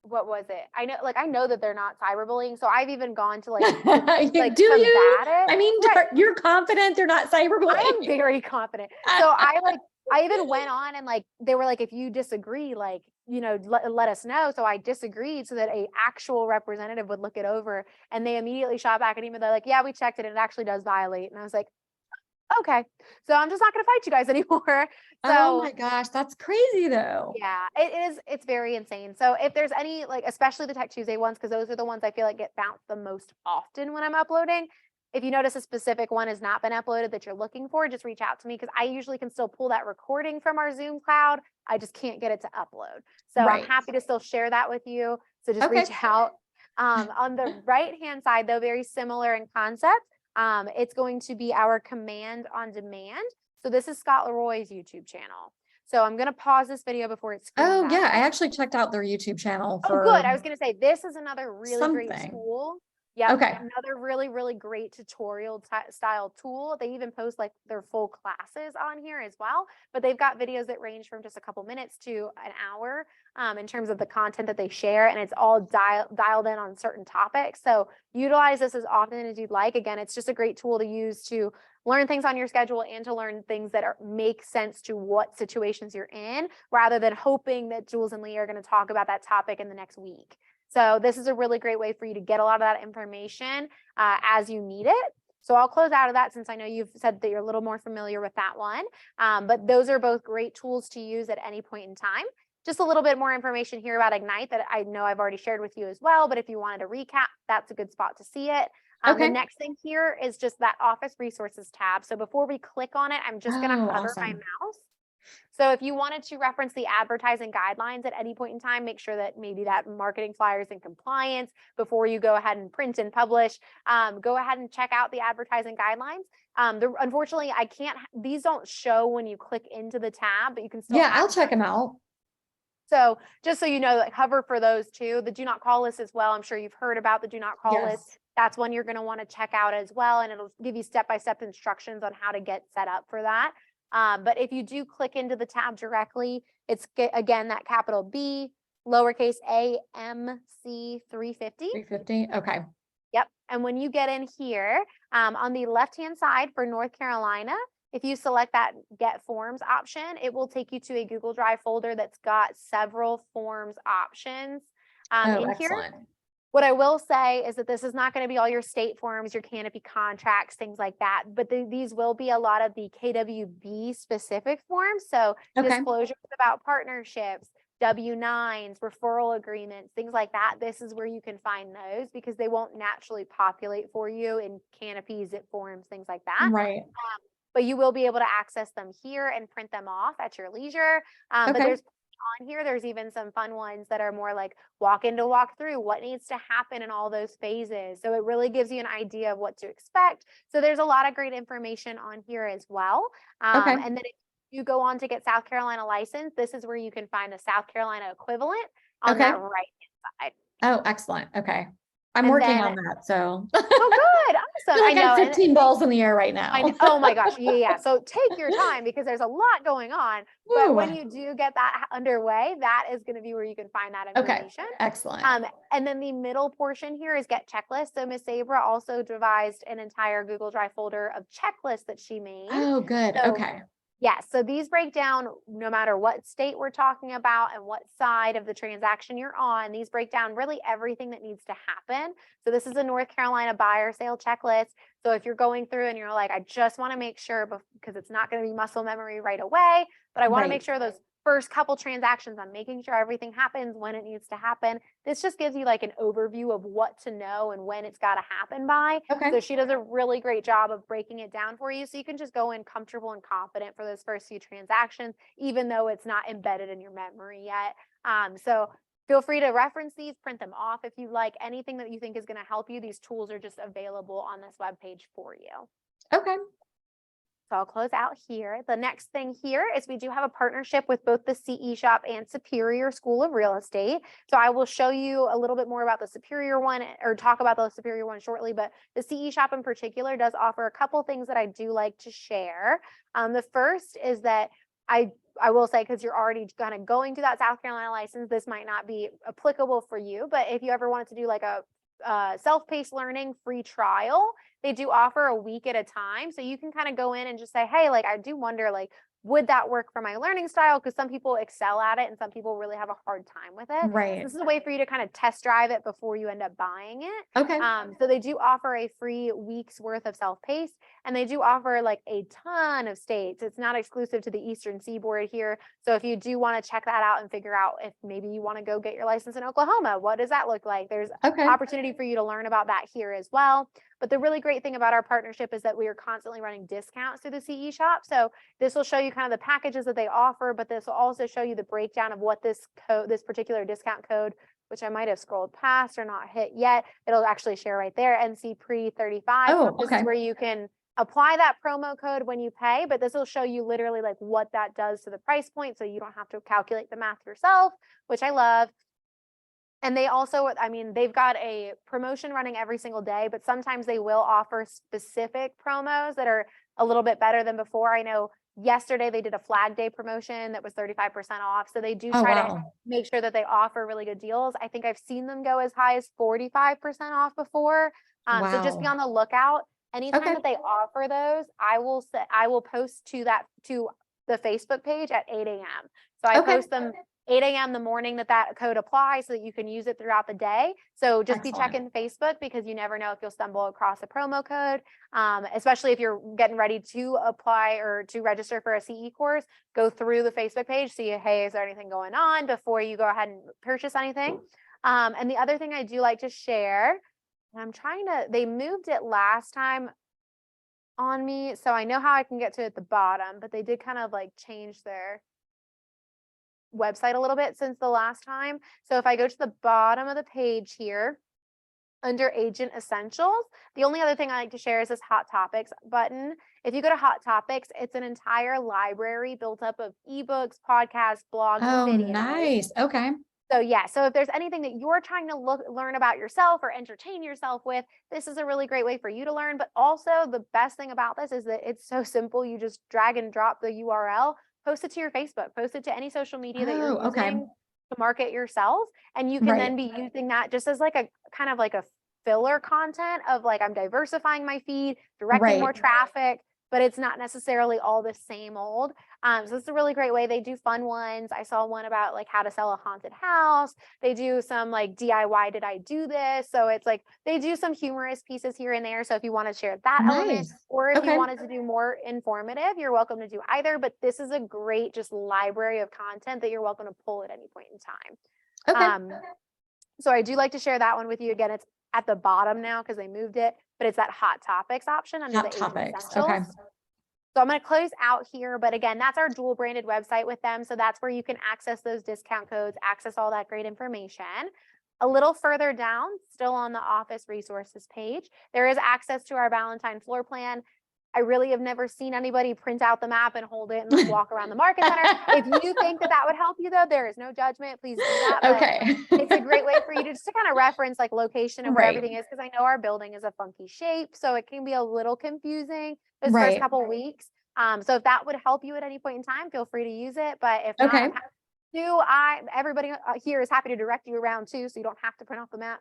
what was it? I know that they're not cyberbullying. So I've even gone to like do you? I mean, you're confident they're not cyberbullying? I am very confident. So I even went on and like, they were like, if you disagree, like, let us know. So I disagreed so that a actual representative would look it over, and they immediately shot back at me. They're like, yeah, we checked it and it actually does violate. And I was like, okay, so I'm just not going to fight you guys anymore. Oh So my gosh, that's crazy though. yeah, it's very insane. So if there's any, like, especially the Tech Tuesday ones, because those are the ones I feel like get bounced the most often when I'm uploading. If you notice a specific one has not been uploaded that you're looking for, just reach out to me, because I usually can still pull that recording from our Zoom cloud. I just can't get it to upload. So I'm Right. happy to still share that with you. So just Okay. reach out. On the right-hand side, though, very similar in concept. It's going to be our command on demand. So this is Scott Leroy's YouTube channel. So I'm going to pause this video before it screens Oh out. yeah, I actually checked out their YouTube channel Oh, for good. I was going to say, this is another really great something. tool. Yeah. Okay. Another really, really great tutorial style tool. They even post like their full classes on here as well, but they've got videos that range from just a couple minutes to an hour in terms of the content that they share, and it's all dialed in on certain topics. So utilize this as often as you'd like. Again, it's just a great tool to use to learn things on your schedule and to learn things that make sense to what situations you're in, rather than hoping that Jules and Lee are going to talk about that topic in the next week. So this is a really great way for you to get a lot of that information as you need it. So I'll close out of that, since I know you've said that you're a little more familiar with that one. But those are both great tools to use at any point in time. Just a little bit more information here about Ignite that I know I've already shared with you as well. But if you wanted to recap, that's a good spot to see it. Okay. The next thing here is just that Office Resources tab. So before we click on it, I'm just going to hover my awesome. mouse. So if you wanted to reference the advertising guidelines at any point in time, make sure that maybe that marketing flyers in compliance before you go ahead and print and publish. Go ahead and check out the advertising guidelines. Unfortunately, I can't, these don't show when you click into the tab, but you can still. Yeah, I'll check them out. So just so you know, like, hover for those too. The do not call list as well. I'm sure you've heard about the do not call list. Yes. That's one you're going to want to check out as well. And it'll give you step-by-step instructions on how to get set up for that. But if you do click into the tab directly, it's again, that capital B, lowercase a, M, C 350. 350. Okay. Yep. And when you get in here, on the left-hand side for North Carolina, if you select that Get Forms option, it will take you to a Google Drive folder that's got several forms options in here. Excellent. What I will say is that this is not going to be all your state forms, your canopy contracts, things like that, but these will be a lot of the KWB specific forms. So disclosures about partnerships, W-9s, referral agreements, things like that. This is where you can find those, because they won't naturally populate for you in canopies, it forms, things like that. Right. But you will be able to access them here and print them off at your leisure. But there's on here, there's even some fun ones that are more like walk into walk through, what needs to happen in all those phases. So it really gives you an idea of what to expect. So there's a lot of great information on here as well. And then if you go on to get South Carolina license, this is where you can find the South Carolina equivalent on that right hand side. Oh, excellent. Okay. I'm working on that. So oh, good. Awesome. I know. 15 balls in the air right now. Oh my gosh. Yeah. So take your time, because there's a lot going on. But when you do get that underway, that is going to be where you can find that information. Excellent. And then the middle portion here is Get Checklist. So Miss Sabra also devised an entire Google Drive folder of checklists that she made. Oh, good. So, okay. Yes. So these break down no matter what state we're talking about and what side of the transaction you're on. These break down really everything that needs to happen. So this is a North Carolina buyer sale checklist. So if you're going through and you're like, I just want to make sure, because it's not going to be muscle memory right away, but I want to make sure those first couple transactions, I'm making sure everything happens when it needs to happen. This just gives you like an overview of what to know and when it's got to happen by. So she does a really great job of breaking it down for you. So you can just go in comfortable and confident for those first few transactions, even though it's not embedded in your memory yet. So feel free to reference these, print them off if you like. Anything that you think is going to help you, these tools are just available on this webpage for you. Okay. So I'll close out here. The next thing here is we do have a partnership with both the CE Shop and Superior School of Real Estate. So I will show you a little bit more about the Superior one, or talk about the Superior one shortly, but the CE Shop in particular does offer a couple things that I do like to share. The first is that I will say, because you're already kind of going to that South Carolina license, this might not be applicable for you, but if you ever wanted to do like a self-paced learning free trial, they do offer a week at a time. So you can kind of go in and just say, hey, like, I do wonder, like, would that work for my learning style? Because some people excel at it and some people really have a hard time with it. Right. This is a way for you to kind of test drive it before you end up buying it. Okay. So they do offer a free week's worth of self-paced, and they do offer like a ton of states. It's not exclusive to the Eastern Seaboard here. So if you do want to check that out and figure out if maybe you want to go get your license in Oklahoma, what does that look like? There's Okay. opportunity for you to learn about that here as well. But the really great thing about our partnership is that we are constantly running discounts through the CE shop. So this will show you kind of the packages that they offer, but this will also show you the breakdown of what this particular discount code, which I might have scrolled past or not hit yet. It'll actually share right there, NC Pre 35. Oh, This okay. is where you can apply that promo code when you pay, but this will show you literally like what that does to the price point. So you don't have to calculate the math yourself, which I love. And they also, I mean, they've got a promotion running every single day, but sometimes they will offer specific promos that are a little bit better than before. I know yesterday they did a Flag Day promotion that was 35% off. So they do Oh, try to wow. make sure that they offer really good deals. I think I've seen them go as high as 45% off before. So just be Wow. on the lookout. Anytime Okay. that they offer those, I will post to the Facebook page at 8 a.m. So I Okay. post them 8 a.m. the morning that code applies so that you can use it throughout the day. So just be Excellent. checking Facebook because you never know if you'll stumble across a promo code, especially if you're getting ready to apply or to register for a CE course. Go through the Facebook page, see, hey, is there anything going on before you go ahead and purchase anything? And the other thing I do like to share, they moved it last time on me, so I know how I can get to it at the bottom, but they did kind of like change their website a little bit since the last time. So if I go to the bottom of the page here, under Agent Essentials, the only other thing I like to share is this Hot Topics button. If you go to Hot Topics, it's an entire library built up of ebooks, podcasts, blogs, Oh, and videos. nice. Okay. So yeah, so if there's anything that you're trying to learn about yourself or entertain yourself with, this is a really great way for you to learn. But also the best thing about this is that it's so simple. You just drag and drop the URL, post it to your Facebook, post it to any social media that you're Oh, okay. using to market yourself. And you can Right. then be using that just as like a kind of like a filler content of like, I'm diversifying my feed, directing more Right. traffic, but it's not necessarily all the same old. So it's a really great way. They do fun ones. I saw one about like how to sell a haunted house. They do some like DIY, did I do this? So it's like they do some humorous pieces here and there. So if you want to share that element, Nice. or if you Okay. wanted to do more informative, you're welcome to do either. But this is a great just library of content that you're welcome to pull at any point in time. Okay. So I do like to share that one with you. Again, it's at the bottom now because they moved it, but it's that Hot Topics option under Hot the Agent Topics. Essentials. Okay. So I'm going to close out here, but again, that's our dual branded website with them. So that's where you can access those discount codes, access all that great information. A little further down, still on the office resources page, there is access to our Valentine floor plan. I really have never seen anybody print out the map and hold it and like walk around the market center. If you think that would help you though, there is no judgment. Please do that. But Okay. it's a great way for you to just to kind of reference like location and where Right. everything is, because I know our building is a funky shape, so it can be a little confusing those first Right. couple weeks. So if that would help you at any point in time, feel free to use it. But if not, Okay. everybody here is happy to direct you around too, so you don't have to print off the map.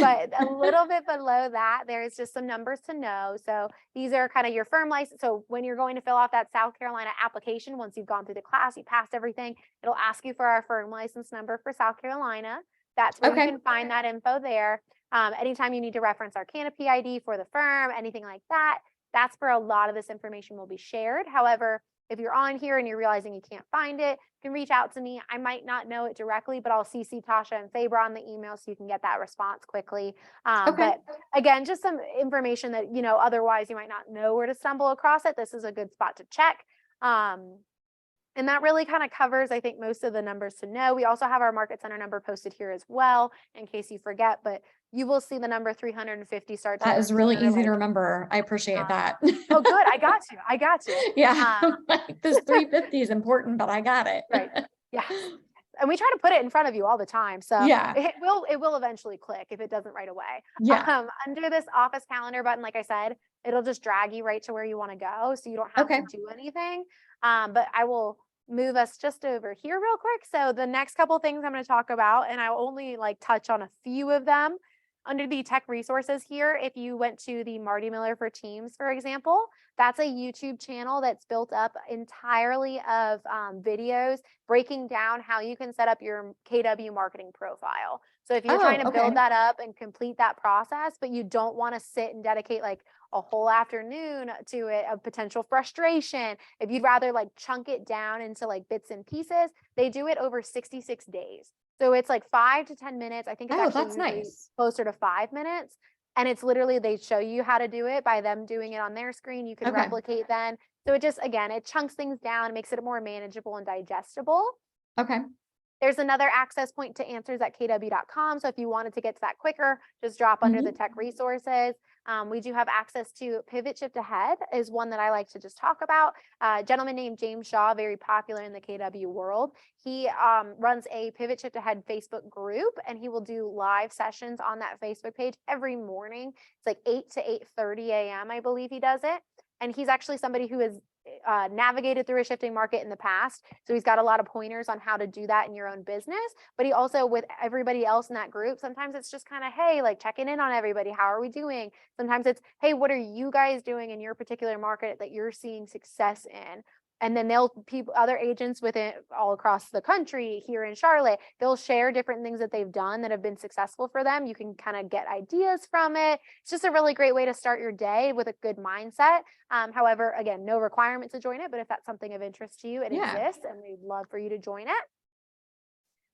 But a little bit below that, there's just some numbers to know. So these are kind of your firm license. So when you're going to fill out that South Carolina application, once you've gone through the class, you passed everything, it'll ask you for our firm license number for South Carolina. That's where Okay. you can find that info there. Anytime you need to reference our canopy ID for the firm, anything like that, that's where a lot of this information will be shared. However, if you're on here and you're realizing you can't find it, you can reach out to me. I might not know it directly, but I'll CC Tasha and Faber on the email so you can get that response quickly. Okay. But again, just some information that, otherwise you might not know where to stumble across it. This is a good spot to check. And that really kind of covers, I think, most of the numbers to know. We also have our market center number posted here as well, in case you forget, but you will see the number 350 start. That is really easy to remember. I appreciate that. Oh, good. I got you. Yeah. Like this 350 is important, but I got it. Right. Yeah. And we try to put it in front of you all the time. So Yeah. it will eventually click if it doesn't right away. Yeah. Under this office calendar button, like I said, it'll just drag you right to where you want to go. So you don't have Okay. to do anything. But I will move us just over here real quick. So the next couple things I'm going to talk about, and I'll only like touch on a few of them. Under the tech resources here, if you went to the Marty Miller for Teams, for example, that's a YouTube channel that's built up entirely of videos breaking down how you can set up your KW marketing profile. So if you're trying to okay. build that up and complete that process, but you don't want to sit and dedicate like a whole afternoon to it of potential frustration, if you'd rather like chunk it down into like bits and pieces, they do it over 66 days. So it's like 5 to 10 minutes. I think it's Oh, actually that's usually nice. closer to 5 minutes. And it's literally, they show you how to do it by them doing it on their screen. You can Okay. replicate then. So it just, again, it chunks things down, makes it more manageable and digestible. Okay. There's another access point to answers at kw.com. So if you wanted to get to that quicker, just drop under the tech resources. We do have access to Pivot Shift Ahead is one that I like to just talk about. A gentleman named James Shaw, very popular in the KW world. He runs a Pivot Shift Ahead Facebook group, and he will do live sessions on that Facebook page every morning. It's like 8 to 8:30 a.m. I believe he does it. And he's actually somebody who has navigated through a shifting market in the past. So he's got a lot of pointers on how to do that in your own business. But he also, with everybody else in that group, sometimes it's just kind of, hey, like checking in on everybody. How are we doing? Sometimes it's, hey, what are you guys doing in your particular market that you're seeing success in? And then other agents within all across the country here in Charlotte, they'll share different things that they've done that have been successful for them. You can kind of get ideas from it. It's just a really great way to start your day with a good mindset. However, again, no requirement to join it, but if that's something of interest to you, it exists, and we'd love for you to join it.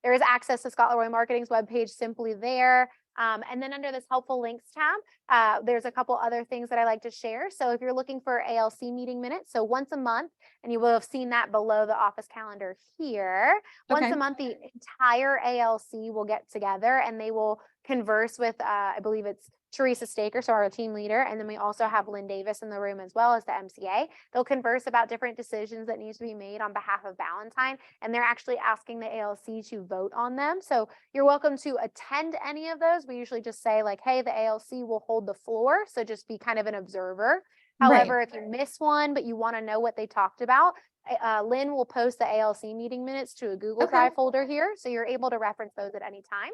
There is access to Scott Leroy Marketing's webpage simply there. And then under this helpful links tab, there's a couple other things that I like to share. So if you're looking for ALC meeting minutes, so once a month, and you will have seen that below the office calendar here, once a month, the entire ALC will get together and they will converse with, I believe it's Teresa Staker, so our team leader, and then we also have Lynn Davis in the room as well as the MCA. They'll converse about different decisions that need to be made on behalf of Valentine, and they're actually asking the ALC to vote on them. So you're welcome to attend any of those. We usually just say like, hey, the ALC will hold the floor, so just be kind of an observer. However, if you miss one, but you want to know what they talked about, Lynn will post the ALC meeting minutes to a Google Drive folder here, so you're able to reference those at any time.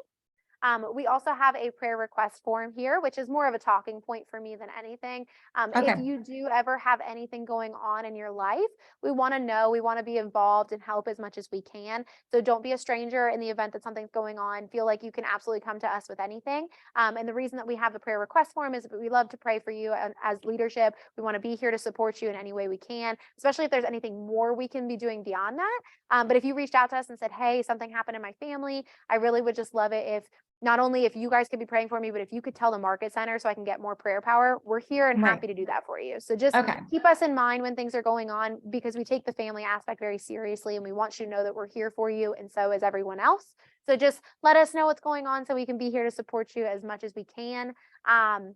We also have a prayer request form here, which is more of a talking point for me than anything. If you do ever have anything going on in your life, we want to know, we want to be involved and help as much as we can. So don't be a stranger in the event that something's going on. Feel like you can absolutely come to us with anything. And the reason that we have the prayer request form is that we love to pray for you as leadership. We want to be here to support you in any way we can, especially if there's anything more we can be doing beyond that. But if you reached out to us and said, hey, something happened in my family, I really would just love it if not only if you guys could be praying for me, but if you could tell the market center so I can get more prayer power, we're here and happy to do that for you. So just keep us in mind when things are going on, because we take the family aspect very seriously and we want you to know that we're here for you, and so is everyone else. So just let us know what's going on so we can be here to support you as much as we can. And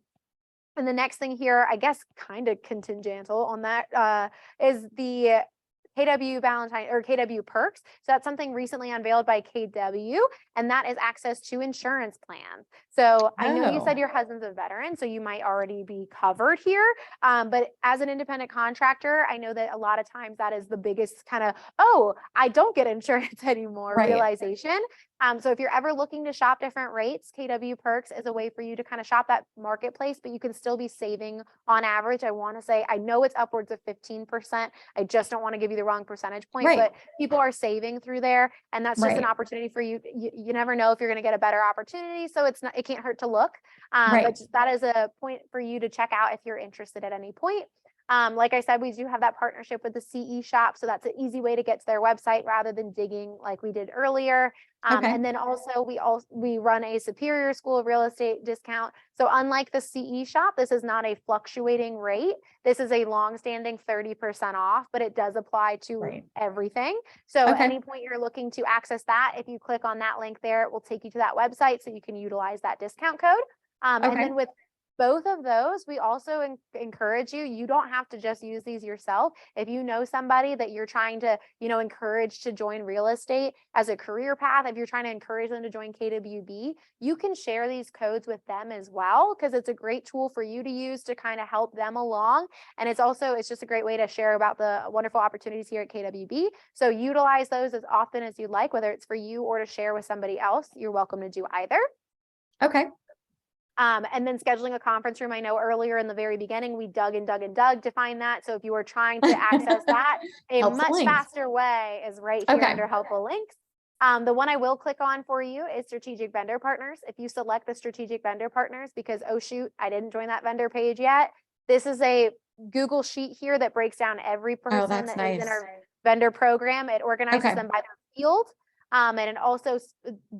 the next thing here, I guess kind of contingental on that, is the KW Valentine or KW Perks. So that's something recently unveiled by KW, and that is access to insurance plans. So I know you said your husband's a veteran, so you might already be covered here. But as an independent contractor, I know that a lot of times that is the biggest kind of, oh, I don't get insurance anymore realization. So if you're ever looking to shop different rates, KW Perks is a way for you to kind of shop that marketplace, but you can still be saving on average. I want to say, I know it's upwards of 15%. I just don't want to give you the wrong percentage point, but people are saving through there. And that's just an opportunity for you. You never know if you're going to get a better opportunity. So it can't hurt to look. But that is a point for you to check out if you're interested at any point. Like I said, we do have that partnership with the CE shop. So that's an easy way to get to their website rather than digging like we did earlier. And then also we run a Superior School of Real Estate discount. So unlike the CE shop, this is not a fluctuating rate. This is a long-standing 30% off, but it does apply to everything. So at any point you're looking to access that, if you click on that link there, it will take you to that website so you can utilize that discount code. And then with both of those, we also encourage you don't have to just use these yourself. If you know somebody that you're trying to, encourage to join real estate as a career path, if you're trying to encourage them to join KWB, you can share these codes with them as well, because it's a great tool for you to use to kind of help them along. And it's just a great way to share about the wonderful opportunities here at KWB. So utilize those as often as you'd like, whether it's for you or to share with somebody else. You're welcome to do either. And then scheduling a conference room. I know earlier in the very beginning, we dug and dug and dug to find that. So if you are trying to access that, a Helpful much links. faster way is right here Okay. under helpful links. The one I will click on for you is strategic vendor partners. If you select the strategic vendor partners, because, oh shoot, I didn't join that vendor page yet. This is a Google sheet here that breaks down every person that's that is in nice. our vendor program. It organizes Okay. them by their field. And it also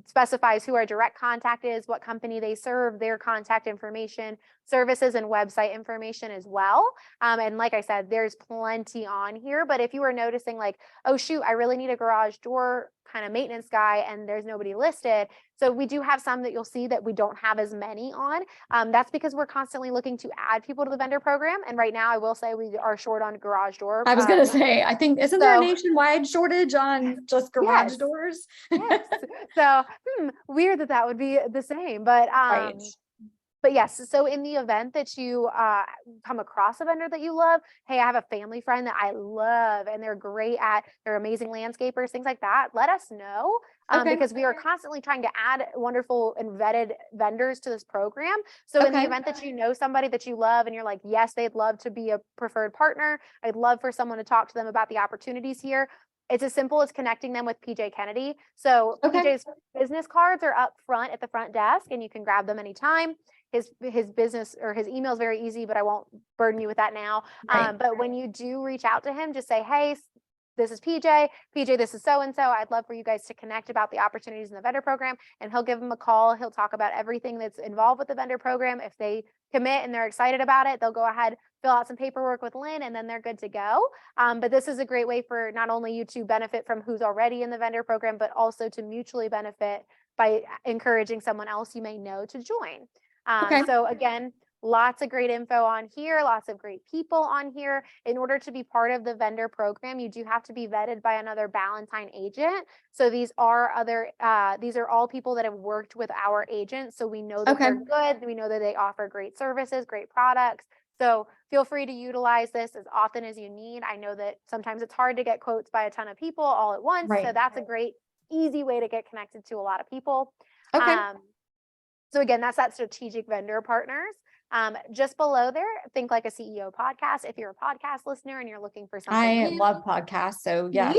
specifies who our direct contact is, what company they serve, their contact information, services, and website information as well. And like I said, there's plenty on here. But if you are noticing like, oh shoot, I really need a garage door kind of maintenance guy and there's nobody listed. So we do have some that you'll see that we don't have as many on. That's because we're constantly looking to add people to the vendor program. And right now I will say we are short on garage door. I was going to say, I think, isn't there a nationwide shortage on just garage doors? Yes. So weird that would be the same, but Right. but yes, so in the event that you come across a vendor that you love, hey, I have a family friend that I love and they're amazing landscapers, things like that, let us know. Because we are constantly trying to add wonderful and vetted vendors to this program. So in the event that you know somebody that you love and you're like, yes, they'd love to be a preferred partner, I'd love for someone to talk to them about the opportunities here. It's as simple as connecting them with PJ Kennedy. So PJ's business cards are up front at the front desk and you can grab them anytime. His business or his email is very easy, but I won't burden you with that now. But when you do reach out to him, just say, hey, this is PJ. PJ, this is so-and-so. I'd love for you guys to connect about the opportunities in the vendor program, and he'll give them a call. He'll talk about everything that's involved with the vendor program. If they commit and they're excited about it, they'll go ahead, fill out some paperwork with Lynn, and then they're good to go. But this is a great way for not only you to benefit from who's already in the vendor program, but also to mutually benefit by encouraging someone else you may know to join. So again, lots of great info on here, lots of great people on here. In order to be part of the vendor program, you do have to be vetted by another Ballantine agent. So these are all people that have worked with our agents. So we know that they're good. We know that they offer great services, great products. So feel free to utilize this as often as you need. I know that sometimes it's hard to get quotes by a ton of people all at once. So that's a great, easy way to get connected to a lot of people. So again, that's that strategic vendor partners. Just below there, think like a CEO podcast. If you're a podcast listener and you're looking for something I new, love podcasts. So yes.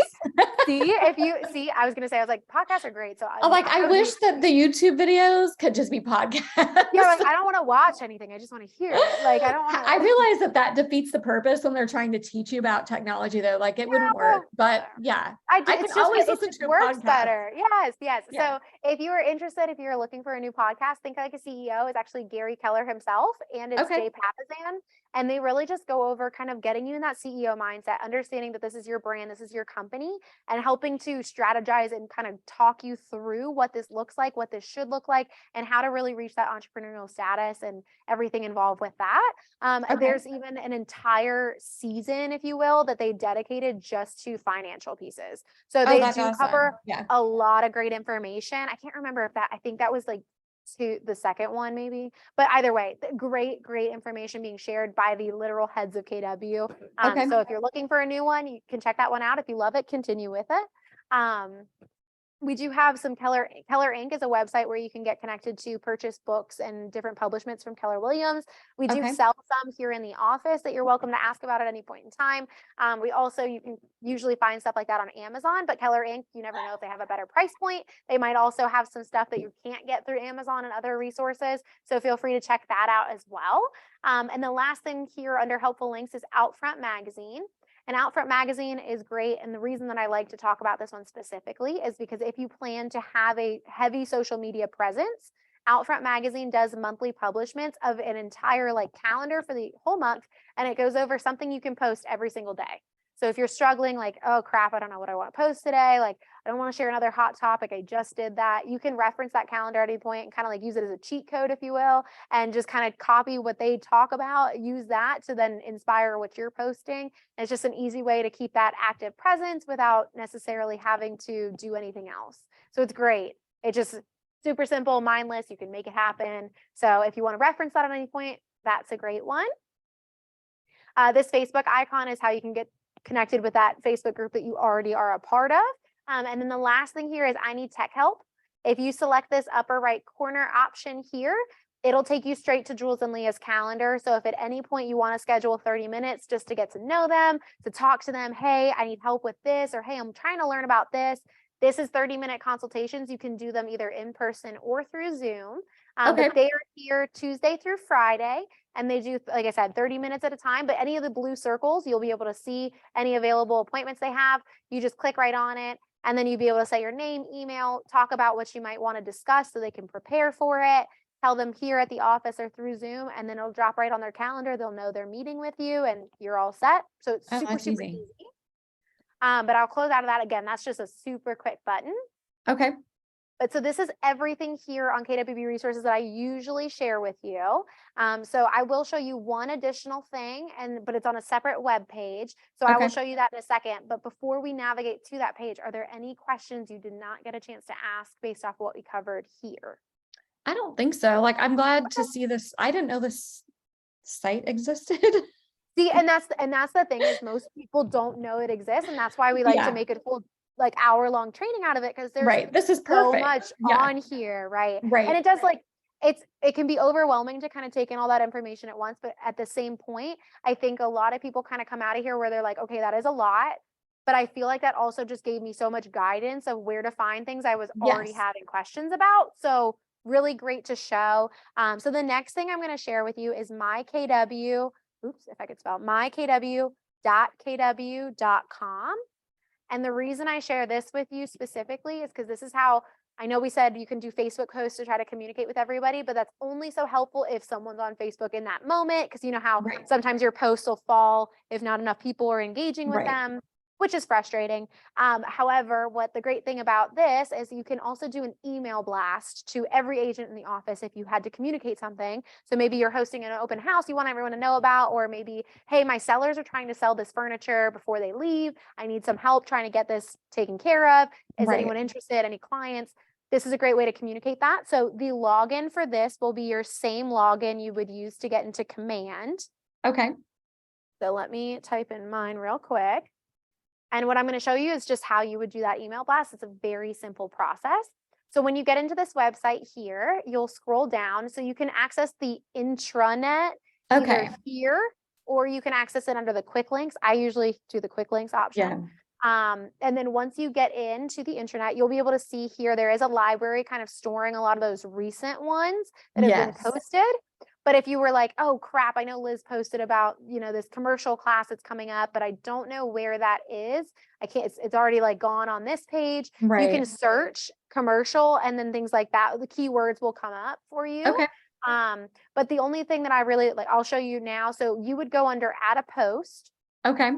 I was going to say, I was like, podcasts are great. So I wish that the YouTube videos could just be podcasts. Yeah, like, I don't want to watch anything. I just want to hear it. Like, I don't want to. I realize that defeats the purpose when they're trying to teach you about technology, though. Like it wouldn't work. But yeah, I could always listen to works better. Yes. Yeah. So if you are interested, if you're looking for a new podcast, Think Like a CEO is actually Gary Keller himself, and it's Jay Papasan. And they really just go over kind of getting you in that CEO mindset, understanding that this is your brand, this is your company, and helping to strategize and kind of talk you through what this looks like, what this should look like, and how to really reach that entrepreneurial status and everything involved with that. There's even an entire season, if you will, that they dedicated just to financial pieces. So they do cover a lot of great information. I can't remember I think that was like to the second one maybe, but either way, great information being shared by the literal heads of KW. So if you're looking for a new one, you can check that one out. If you love it, continue with it. We do have some Keller Inc. is a website where you can get connected to purchase books and different publishments from Keller Williams. We do sell some here in the office that you're welcome to ask about at any point in time. You can usually find stuff like that on Amazon, but Keller Inc., you never know if they have a better price point. They might also have some stuff that you can't get through Amazon and other resources. So feel free to check that out as well. And the last thing here under helpful links is Outfront Magazine. And Outfront Magazine is great. And the reason that I like to talk about this one specifically is because if you plan to have a heavy social media presence, Outfront Magazine does monthly publishments of an entire calendar for the whole month. And it goes over something you can post every single day. So if you're struggling, like, oh crap, I don't know what I want to post today. Like, I don't want to share another hot topic. I just did that. You can reference that calendar at any point and kind of use it as a cheat code, if you will, and just kind of copy what they talk about, use that to then inspire what you're posting. And it's just an easy way to keep that active presence without necessarily having to do anything else. So it's great. It's just super simple, mindless. You can make it happen. So if you want to reference that at any point, that's a great one. This Facebook icon is how you can get connected with that Facebook group that you already are a part of. And then the last thing here is I need tech help. If you select this upper right corner option here, It'll take you straight to Jules and Leah's calendar. So if at any point you want to schedule 30 minutes just to get to know them, to talk to them, hey, I need help with this, or hey, I'm trying to learn about this. This is 30-minute consultations. You can do them either in person or through Zoom. Okay. But they are here Tuesday through Friday, and they do, like I said, 30 minutes at a time. But any of the blue circles, you'll be able to see any available appointments they have. You just click right on it, and then you'll be able to say your name, email, talk about what you might want to discuss so they can prepare for it. Tell them here at the office or through Zoom, and then it'll drop right on their calendar. They'll know they're meeting with you and you're all set. So it's Oh, super, that's super easy. easy. But I'll close out of that again. That's just a super quick button. Okay. But so this is everything here on KWB resources that I usually share with you. So I will show you one additional thing, but it's on a separate web page. So I will Okay. show you that in a second. But before we navigate to that page, are there any questions you did not get a chance to ask based off what we covered here? I don't think so. Like, I'm glad to see this. I didn't know this site existed. See, and that's the thing is most people don't know it exists, and that's why we like to Yeah. make a whole like hour-long training out of it because there's Right. This is so perfect. much Yeah. on here, right? And Right. it does it can be overwhelming to kind of take in all that information at once, but at the same point, I think a lot of people kind of come out of here where they're like, okay, that is a lot, but I feel like that also just gave me so much guidance of where to find things I was already Yes. having questions about. So really great to show. So the next thing I'm going to share with you is my KW. Oops, if I could spell mykw.kw.com. And the reason I share this with you specifically is because this is how I know we said you can do Facebook posts to try to communicate with everybody, but that's only so helpful if someone's on Facebook in that moment. Because you know how Right. sometimes your posts will fall if not enough people are engaging with Right. them, which is frustrating. However, what the great thing about this is you can also do an email blast to every agent in the office if you had to communicate something. So maybe you're hosting an open house you want everyone to know about, or maybe, hey, my sellers are trying to sell this furniture before they leave. I need some help trying to get this taken care of. Is Right. anyone interested? Any clients? This is a great way to communicate that. So the login for this will be your same login you would use to get into Command. Okay. So let me type in mine real quick. And what I'm going to show you is just how you would do that email blast. It's a very simple process. So when you get into this website here, you'll scroll down so you can access the intranet Okay. either here or you can access it under the quick links. I usually do the quick links option. Yeah. And then once you get into the intranet, you'll be able to see here, there is a library kind of storing a lot of those recent ones that have been Yes. posted. But if you were like, oh crap, I know Liz posted about, this commercial class that's coming up, but I don't know where that is. I can't, it's already like gone on this page. You Right. can search commercial and then things like that. The keywords will come up for you. Okay. But the only thing that I really like, I'll show you now. So you would go under add a post. Okay.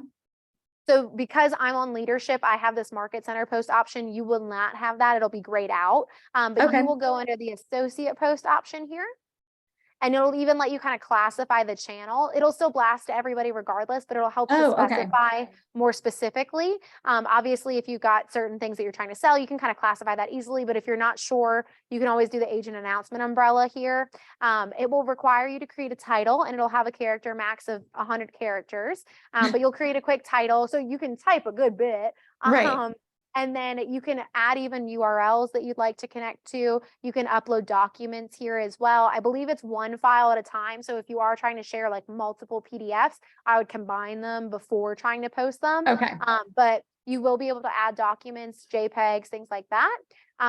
So because I'm on leadership, I have this market center post option. You will not have that. It'll be grayed out. But Okay. you will go under the associate post option here. And it'll even let you kind of classify the channel. It'll still blast to everybody regardless, but it'll help to Oh, okay. specify more specifically. Obviously, if you've got certain things that you're trying to sell, you can kind of classify that easily. But if you're not sure, you can always do the agent announcement umbrella here. It will require you to create a title and it'll have a character max of 100 characters. But you'll create a quick title so you can type a good bit. Right. And then you can add even URLs that you'd like to connect to. You can upload documents here as well. I believe it's one file at a time. So if you are trying to share like multiple PDFs, I would combine them before trying to post them. Okay. But you will be able to add documents, JPEGs, things like that.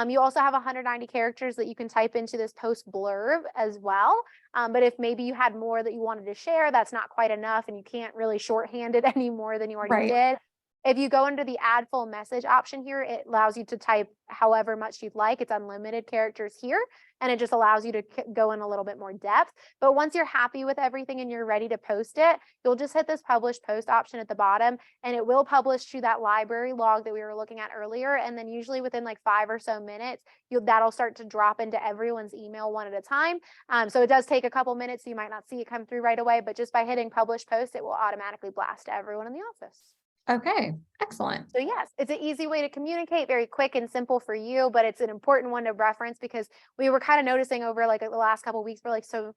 You also have 190 characters that you can type into this post blurb as well. But if maybe you had more that you wanted to share, that's not quite enough and you can't really shorthand it any more than you already Right. did. If you go under the add full message option here, it allows you to type however much you'd like. It's unlimited characters here, and it just allows you to go in a little bit more depth. But once you're happy with everything and you're ready to post it, you'll just hit this publish post option at the bottom, and it will publish to that library log that we were looking at earlier. And then usually within like 5 or so minutes, that'll start to drop into everyone's email one at a time. So it does take a couple minutes. So you might not see it come through right away, but just by hitting publish post, it will automatically blast to everyone in the office. Okay. Excellent. So yes, it's an easy way to communicate, very quick and simple for you, but it's an important one to reference because we were kind of noticing over like the last couple of weeks, we're like, so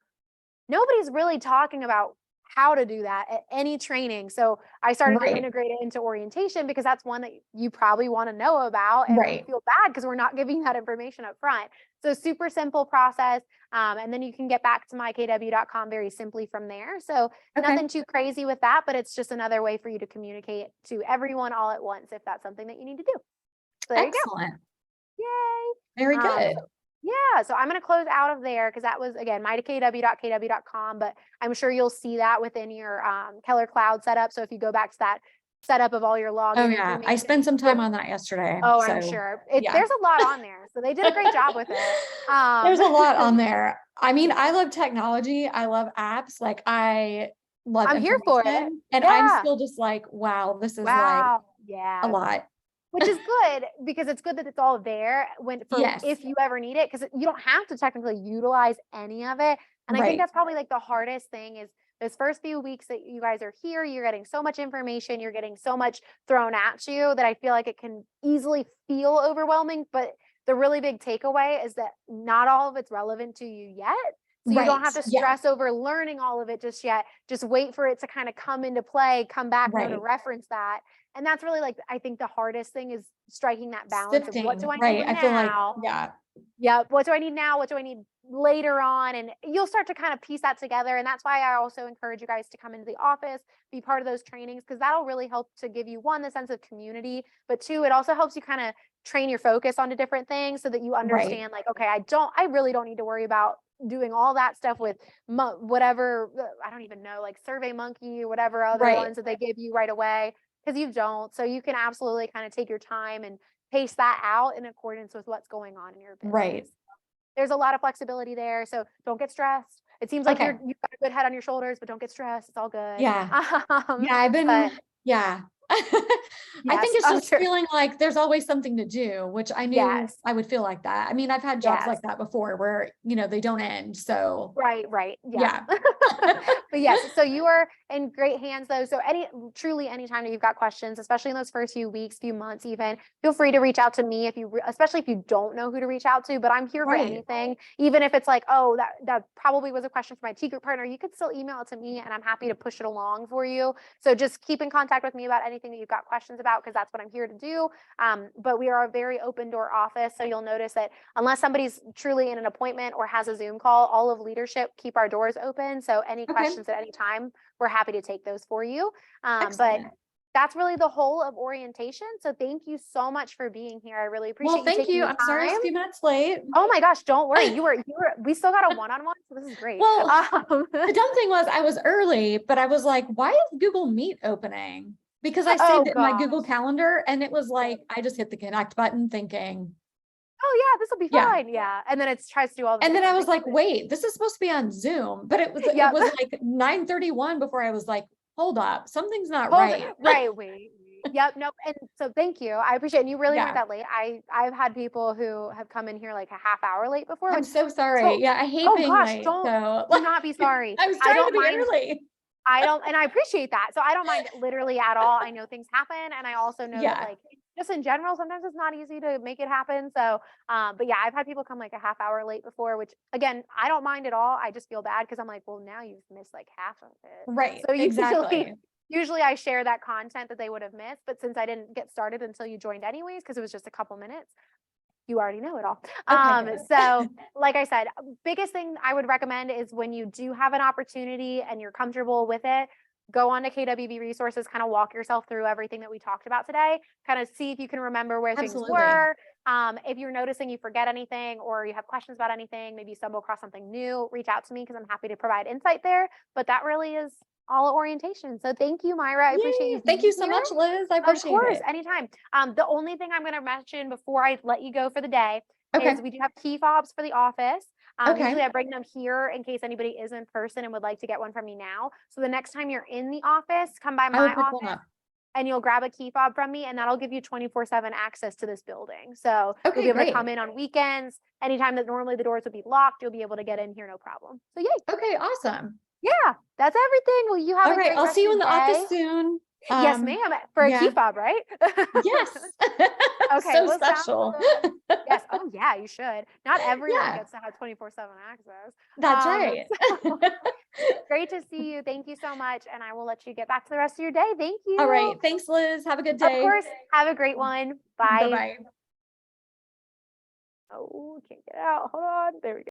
nobody's really talking about how to do that at any training. So I started to Right. integrate it into orientation because that's one that you probably want to know about, and we Right. feel bad because we're not giving that information up front. So super simple process. And then you can get back to mykw.com very simply from there. So Okay. nothing too crazy with that, but it's just another way for you to communicate to everyone all at once if that's something that you need to do. So there you go. Excellent. Yay. Very good. Yeah, so I'm going to close out of there because that was, again, mykw.kw.com, but I'm sure you'll see that within your Keller Cloud setup. So if you go back to that setup of all your login Oh yeah. I information, spent some time on that yesterday. oh, I'm So sure. yeah. There's a lot on there. So they did a great job with it. There's a lot on there. I mean, I love technology. I love apps. Like I love I'm here for it. information, and I'm Yeah. still just like, wow, this is like Wow. a Yeah. lot. Which is good because it's good that it's all there Yes. if you ever need it, because you don't have to technically utilize any of it. And I think Right. that's probably like the hardest thing is those first few weeks that you guys are here, you're getting so much information, you're getting so much thrown at you that I feel like it can easily feel overwhelming. But the really big takeaway is that not all of it's relevant to you yet. So you don't Right. have to Yeah. stress over learning all of it just yet. Just wait for it to kind of come into play, come back, know to Right. reference that. And that's really like, I think the hardest thing is striking that balance of what Sifting. do I Right. need I feel like, now? yeah. Yeah, what do I need now? What do I need later on? And you'll start to kind of piece that together. And that's why I also encourage you guys to come into the office, be part of those trainings, because that'll really help to give you, one, the sense of community, but two, it also helps you kind of train your focus onto different things so that you Right. understand like, okay, I really don't need to worry about doing all that stuff with whatever, I don't even know, like Survey Monkey or whatever other Right. ones that they give you right away, because you don't. So you can absolutely kind of take your time and pace that out in accordance with what's going on in your business. Right. There's a lot of flexibility there. So don't get stressed. It seems like Okay. you've got a good head on your shoulders, but don't get stressed. It's all good. Yeah. Yeah. I've been, but yeah. I yes, think it's I'm just sure. feeling like there's always something to do, which I knew Yes. I would feel like that. I mean, I've had jobs Yes. like that before where, they don't end. So Right. yeah. But yes, so you are in great hands though. So truly anytime that you've got questions, especially in those first few weeks, few months even, feel free to reach out to me especially if you don't know who to reach out to, but I'm here for Right. anything. Even if it's like, oh, that probably was a question for my T group partner, you could still email it to me and I'm happy to push it along for you. So just keep in contact with me about anything that you've got questions about, because that's what I'm here to do. But we are a very open door office. So you'll notice that unless somebody's truly in an appointment or has a Zoom call, all of leadership keep our doors open. So any Okay. questions at any time, we're happy to take those for you. But Excellent. that's really the whole of orientation. So thank you so much for being here. I really appreciate Well, thank taking you. the I'm sorry it's a time. few minutes late. Oh my gosh, don't worry. We still got a one-on-one, so this is great. Well, the dumb thing was I was early, but I was like, why is Google Meet opening? Because I Oh, saved it in my gosh. Google Calendar and it was like, I just hit the connect button thinking, Oh yeah, this will be Yeah. fine. Yeah. And then it tries to do all the and then I different was like, things. wait, this is supposed to be on Zoom, but it was Yep. like 9:31 before I was like, hold up, something's not Hold right. it. Right. Wait. Yep. Nope. And so thank you. I appreciate it. And you really Yeah. weren't that late. I've had people who have come in here like a half hour late before. I'm Which, so sorry. so- Yeah, I hate oh being gosh, late. do So not be sorry. I was I trying to don't be mind. early. And I appreciate that. So I don't mind literally at all. I know things happen. And I also know Yeah. that like just in general, sometimes it's not easy to make it happen. So, but yeah, I've had people come like a half hour late before, which again, I don't mind at all. I just feel bad because I'm like, well, now you've missed like half of it. Right. So Exactly. usually I share that content that they would have missed, but since I didn't get started until you joined anyways, because it was just a couple minutes, you already know it all. Okay, good. So like I said, biggest thing I would recommend is when you do have an opportunity and you're comfortable with it, go on to KWB resources, kind of walk yourself through everything that we talked about today, kind of see if you can remember where things Absolutely. were. If you're noticing you forget anything or you have questions about anything, maybe you stumble across something new, reach out to me because I'm happy to provide insight there. But that really is all at orientation. So thank you, Myra. I appreciate you. Yay. Thank you so being much, here. Liz. I appreciate Of course, it. anytime. The only thing I'm going to mention before I let you go for the day Okay. is we do have key fobs for the office. Okay. Usually I bring them here in case anybody is in person and would like to get one from me now. So the next time you're in the office, come by I my will pick one office up. and you'll grab a key fob from me and that'll give you 24/7 access to this building. So Okay, you'll be able great. to come in on weekends. Anytime that normally the doors would be locked, you'll be able to get in here, no problem. So yay. Okay, awesome. Yeah, that's everything. Well, you have All a right, great I'll rest see you of in the your office day. soon. Yes, ma'am. For a key yeah. fob, right? Yes. Okay, So well, sounds special. good. Yes. Oh, yeah, you should. Not everyone Yeah. gets to have 24/7 access. That's right. So Great to see you. Thank you so much. And I will let you get back to the rest of your day. Thank you. All right. Thanks, Liz. Have a good Of day. course. Have a great one. Bye. Bye-bye. Oh, can't get out. Hold on. There we go.